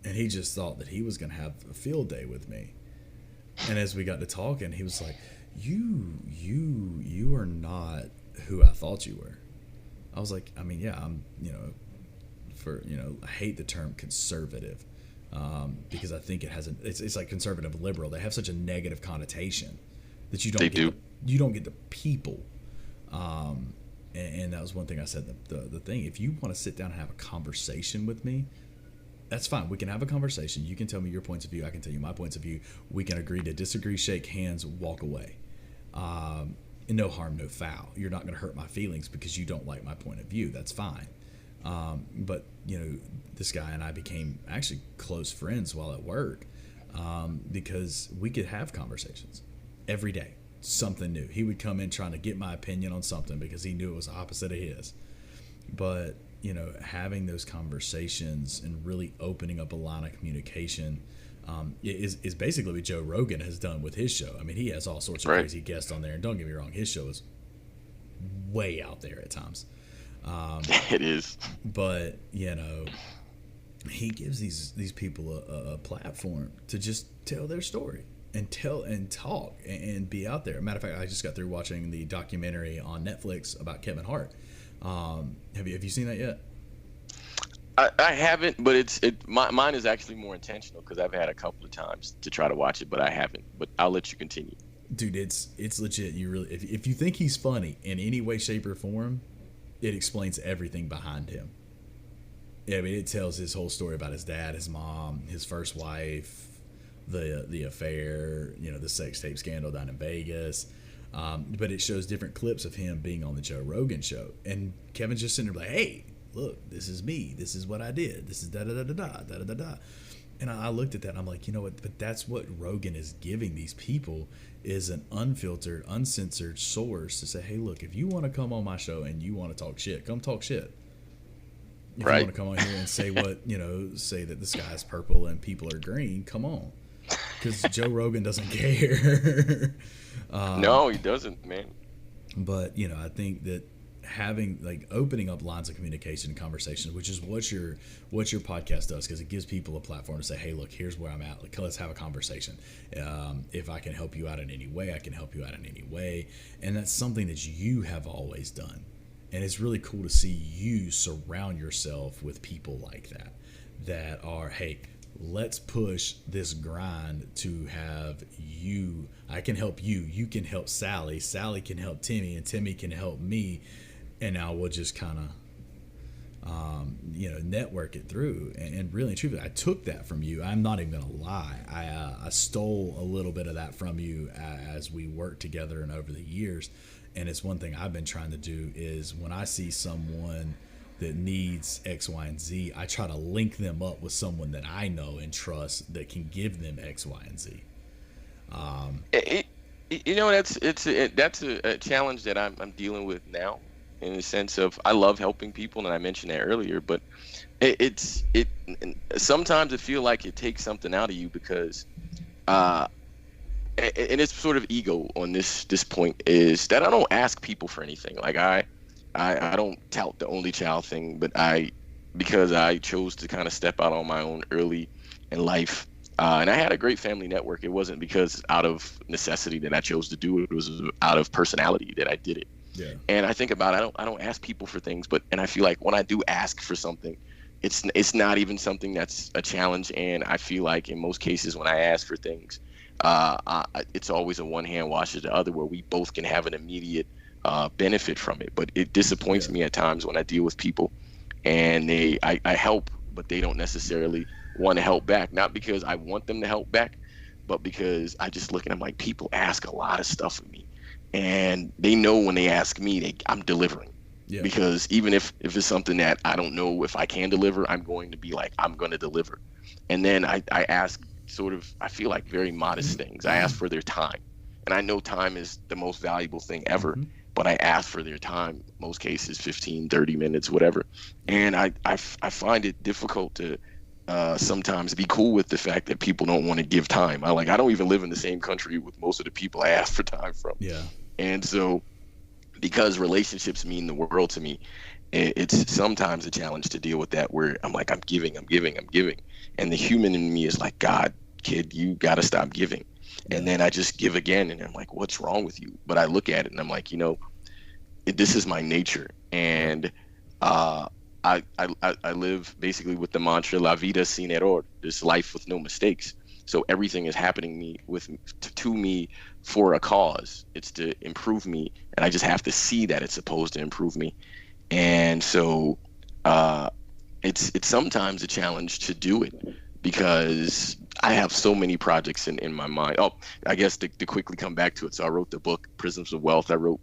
And he just thought that he was going to have a field day with me. And as we got to talking, he was like, you are not who I thought you were. I was like, I mean, yeah, I'm, I hate the term conservative because I think it's like conservative liberal. They have such a negative connotation that you don't get the people. And that was one thing I said. The thing, if you want to sit down and have a conversation with me, that's fine. We can have a conversation. You can tell me your points of view. I can tell you my points of view. We can agree to disagree, shake hands, walk away. No harm, no foul. You're not going to hurt my feelings because you don't like my point of view. That's fine. But, this guy and I became actually close friends while at work because we could have conversations every day. Something new. He would come in trying to get my opinion on something because he knew it was opposite of his. But having those conversations and really opening up a line of communication is basically what Joe Rogan has done with his show. I mean, he has all sorts of crazy guests on there, and don't get me wrong, his show is way out there at times. It is. But, he gives these people a platform to just tell their story and talk and be out there. Matter of fact, I just got through watching the documentary on Netflix about Kevin Hart. Have you seen that yet? I haven't, but mine is actually more intentional because I've had a couple of times to try to watch it, but I haven't. But I'll let you continue. Dude, it's legit. You really, if you think he's funny in any way, shape, or form, it explains everything behind him. Yeah, I mean, it tells his whole story about his dad, his mom, his first wife, the affair, the sex tape scandal down in Vegas. But it shows different clips of him being on the Joe Rogan show. And Kevin's just sitting there like, hey, look, this is me. This is what I did. This is da-da-da-da-da, da-da-da-da. And I looked at that and I'm like, you know what? But that's what Rogan is giving these people is an unfiltered, uncensored source to say, hey, look, if you want to come on my show and you want to talk shit, come talk shit. If you want to come on here and say say that the sky is purple and people are green, come on. Because Joe Rogan doesn't care. No, he doesn't, man. But I think that having opening up lines of communication and conversation, which is what your podcast does, because it gives people a platform to say, hey, look, here's where I'm at. Let's have a conversation. If I can help you out in any way, I can help you out in any way. And that's something that you have always done. And it's really cool to see you surround yourself with people like that are, hey, let's push this grind to have you. I can help you. You can help Sally. Sally can help Timmy, and Timmy can help me. And now we'll just kind of, network it through. And really and truthfully, I took that from you. I'm not even going to lie. I stole a little bit of that from you as we worked together and over the years. And it's one thing I've been trying to do is when I see someone that needs X, Y, and Z, I try to link them up with someone that I know and trust that can give them X, Y, and Z. That's a challenge that I'm dealing with now, in the sense of I love helping people, and I mentioned that earlier. But sometimes I feel like it takes something out of you because, and it's sort of ego on this point is that I don't ask people for anything. Like I don't tout the only child thing, but because I chose to kind of step out on my own early in life, and I had a great family network. It wasn't because out of necessity that I chose to do it. It was out of personality that I did it. Yeah. And I think about I don't ask people for things, and I feel like when I do ask for something, it's not even something that's a challenge. And I feel like in most cases when I ask for things, it's always a one hand washes the other, where we both can have an immediate benefit from it. But it disappoints me at times when I deal with people and I help, but they don't necessarily want to help back. Not because I want them to help back, but because I just look and I'm like, people ask a lot of stuff of me, and they know when they ask me, I'm delivering. Yeah. Because even if it's something that I don't know if I can deliver, I'm going to be like, I'm going to deliver. And then I ask sort of, I feel like very modest things. I ask for their time. And I know time is the most valuable thing ever, but I ask for their time, most cases 15, 30 minutes, whatever. And I find it difficult to sometimes be cool with the fact that people don't want to give time. I don't even live in the same country with most of the people I ask for time from. Yeah. And so, because relationships mean the world to me, it's sometimes a challenge to deal with that, where I'm like, I'm giving. And the human in me is like, God, kid, you got to stop giving. Yeah. And then I just give again. And I'm like, what's wrong with you? But I look at it and I'm like, this is my nature. And I live basically with the mantra, la vida sin error, this life with no mistakes. So everything is happening to me for a cause. It's to improve me, and I just have to see that it's supposed to improve me. And so it's sometimes a challenge to do it, because I have so many projects in my mind. Oh, I guess to quickly come back to it. So I wrote the book Prisms of Wealth. I wrote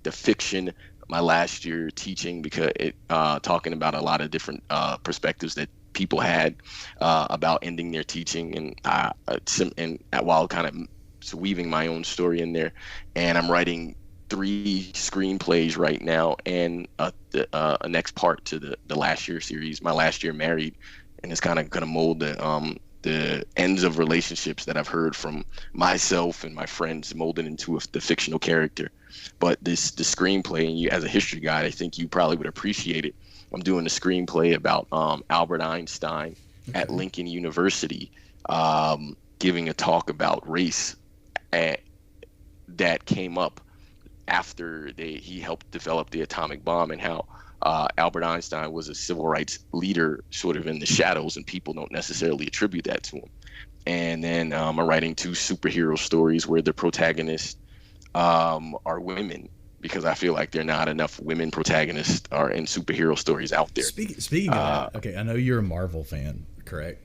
the fiction my last year teaching, because it talking about a lot of different perspectives that people had about ending their teaching, and while kind of weaving my own story in there. And I'm writing 3 screenplays right now, and a next part to the last year series, My Last Year Married, and it's kind of going to mold the ends of relationships that I've heard from myself and my friends, molded into the fictional character. But the screenplay, and you, as a history guy, I think you probably would appreciate it. I'm doing a screenplay about Albert Einstein at Lincoln University, giving a talk about race that came up after he helped develop the atomic bomb, and how Albert Einstein was a civil rights leader sort of in the shadows, and people don't necessarily attribute that to him. And then I'm writing 2 superhero stories where the protagonists are women, because I feel like there are not enough women protagonists are in superhero stories out there. Speaking of that, okay, I know you're a Marvel fan, correct?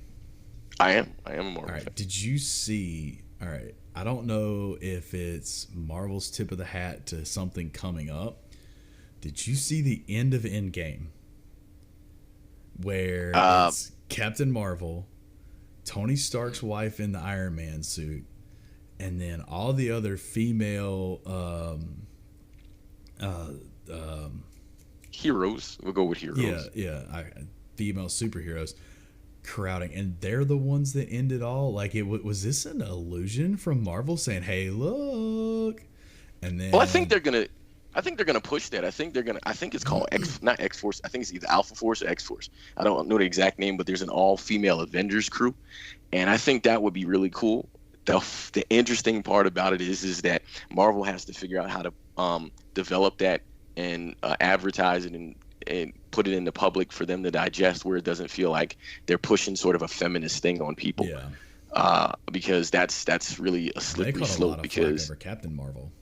I am a Marvel fan. Did you see? All right, I don't know if it's Marvel's tip of the hat to something coming up. Did you see the end of Endgame, where it's Captain Marvel, Tony Stark's wife in the Iron Man suit, and then all the other female heroes? We'll go with heroes. Female superheroes crowding, and they're the ones that end it all. Like, was this an illusion from Marvel saying, "Hey, look"? And then, well, I think they're gonna push that. I think it's called not X Force. I think it's either Alpha Force or X Force. I don't know the exact name, but there's an all-female Avengers crew, and I think that would be really cool. The interesting part about it is that Marvel has to figure out how to develop that and advertise it and put it in the public for them to digest, where it doesn't feel like they're pushing sort of a feminist thing on people. Yeah. Because that's really a slippery slope. Because over Captain Marvel.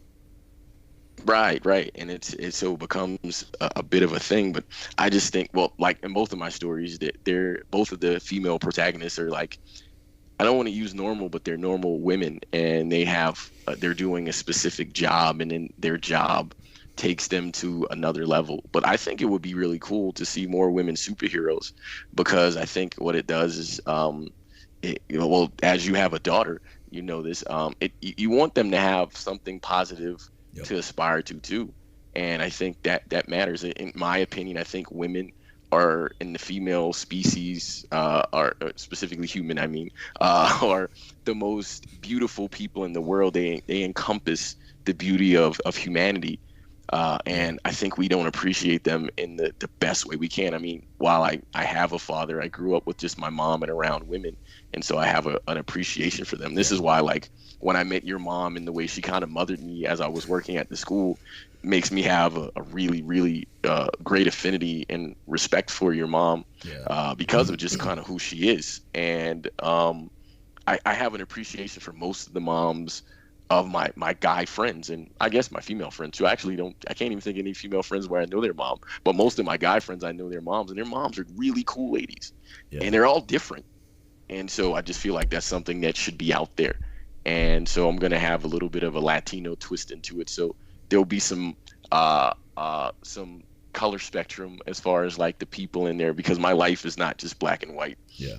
Right, and it so becomes a bit of a thing. But I just think, well, like in both of my stories, that both of the female protagonists are like, I don't want to use normal, but they're normal women, and they're doing a specific job, and then their job takes them to another level. But I think it would be really cool to see more women superheroes, because I think what it does is, well, as you have a daughter, you know this, you want them to have something positive to aspire to too. And I think that matters. In my opinion, I think women are, in the female species, are specifically human, are the most beautiful people in the world. They encompass the beauty of humanity. And I think we don't appreciate them in the best way we can. I mean, while I have a father, I grew up with just my mom and around women. And so I have an appreciation for them. This is why, like, when I met your mom and the way she kind of mothered me as I was working at the school, makes me have a really, really great affinity and respect for your mom, because of just kind of who she is. And I have an appreciation for most of the moms of my guy friends, and I guess my female friends too. I can't even think of any female friends where I know their mom, but most of my guy friends, I know their moms, and their moms are really cool ladies, and they're all different. And so I just feel like that's something that should be out there. And so I'm gonna have a little bit of a Latino twist into it. So there'll be some color spectrum as far as like the people in there, because my life is not just black and white. Yeah.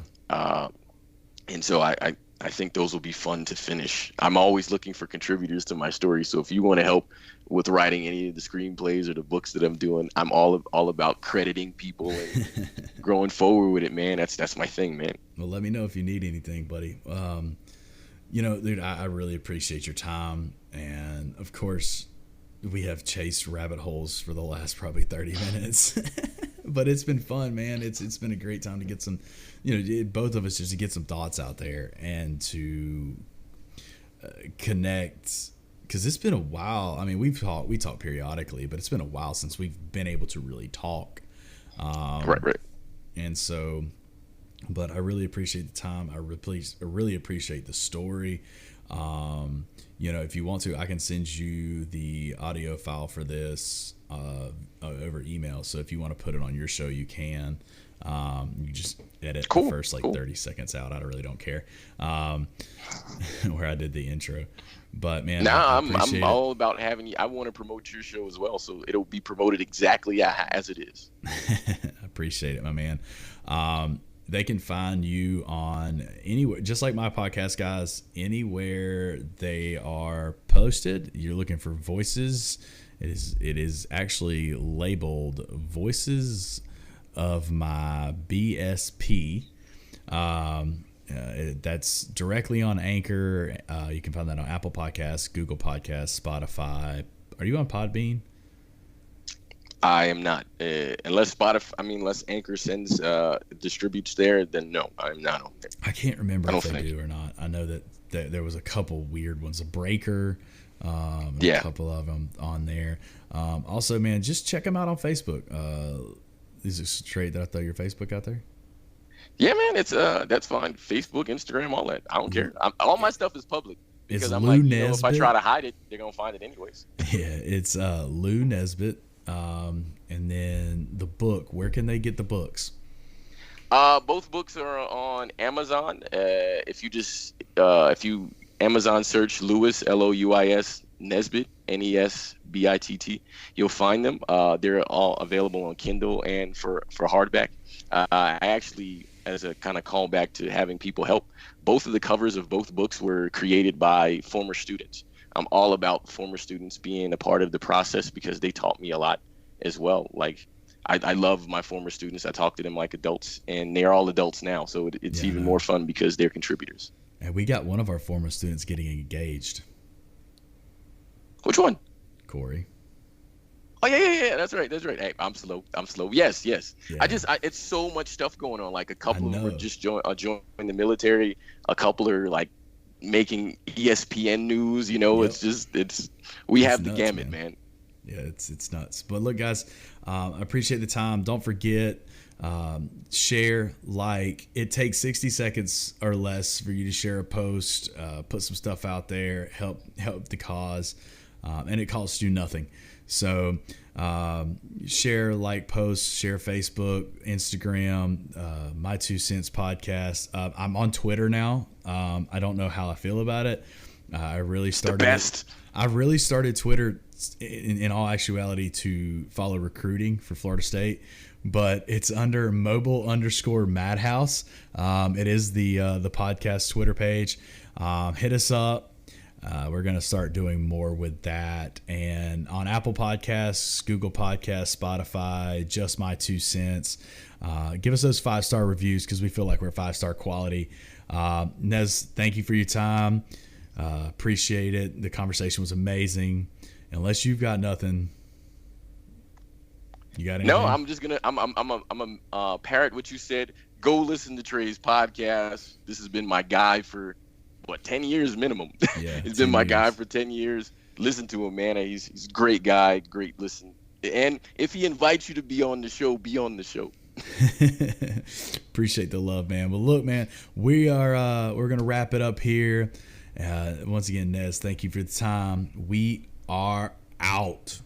And so I think those will be fun to finish. I'm always looking for contributors to my story. So if you want to help with writing any of the screenplays or the books that I'm doing, I'm all about crediting people and growing forward with it, man. That's my thing, man. Well, let me know if you need anything, buddy. Dude, I really appreciate your time. And of course, we have chased rabbit holes for the last probably 30 minutes, but it's been fun, man. It's been a great time to get some, both of us just to get some thoughts out there and to connect, because it's been a while. I mean, we talk periodically, but it's been a while since we've been able to really talk. Right. And so, but I really appreciate the time. I really appreciate the story. If you want to, I can send you the audio file for this over email. So if you want to put it on your show, you can. You just edit the first 30 seconds out. I really don't care where I did the intro. But man, I'm all about having you. I want to promote your show as well, so it'll be promoted exactly as it is. I appreciate it, my man. They can find you on anywhere, just like my podcast, guys, anywhere they are posted. You're looking for Voices. It is actually labeled Voices of My BSP. That's directly on Anchor. You can find that on Apple Podcasts, Google Podcasts, Spotify. Are you on Podbean? I am not, unless Anchor sends distributes there. Then no, I'm not on there. I can't remember if they do or not. I know that there was a couple weird ones, a Breaker, a couple of them on there. Also, man, just check them out on Facebook. Is it straight that I throw your Facebook out there? Yeah, man, it's that's fine. Facebook, Instagram, all that. I don't care. All my stuff is public. Because it's I'm Lou like, Nesbitt. If I try to hide it, they're gonna find it anyways. Yeah, it's Lou Nesbitt. And then the book, where can they get the books? Both books are on Amazon. If you Amazon search Louis, Louis, Nesbitt, Nesbitt, you'll find them. They're all available on Kindle and for hardback. I actually, as a kind of callback to having people help, both of the covers of both books were created by former students. I'm all about former students being a part of the process because they taught me a lot as well. Like, I love my former students. I talk to them like adults, and they're all adults now. So it's even more fun because they're contributors. And we got one of our former students getting engaged. Which one? Corey. Oh, yeah. That's right. Hey, I'm slow. Yes. Yeah. It's so much stuff going on. Like, a couple of them are just joined the military. A couple are like making ESPN news. We have the gamut, man. Yeah, it's nuts. But look, guys, I appreciate the time. Don't forget, share, like. It takes 60 seconds or less for you to share a post, put some stuff out there, help the cause, and it costs you nothing. So share, like, posts, share Facebook, Instagram, My 2 Cents Podcast. I'm on Twitter now. I don't know how I feel about it. I really started Twitter in all actuality to follow recruiting for Florida State, but it's under mobile_madhouse. It is the podcast Twitter page. Hit us up. We're going to start doing more with that. And on Apple Podcasts, Google Podcasts, Spotify, Just My 2 Cents. Give us those 5-star reviews because we feel like we're 5-star quality. Nez, thank you for your time. Appreciate it. The conversation was amazing. Unless you've got nothing, you got anything? No, I'm just gonna. I'm a parrot what you said. Go listen to Trey's podcast. This has been my guy for 10 years minimum. Yeah, he's been my guy for 10 years. Listen to him, man. He's a great guy. Great listen. And if he invites you to be on the show, be on the show. Appreciate the love, man. Well, look, man, we're gonna wrap it up here. Once again, Nez, thank you for the time. We are out.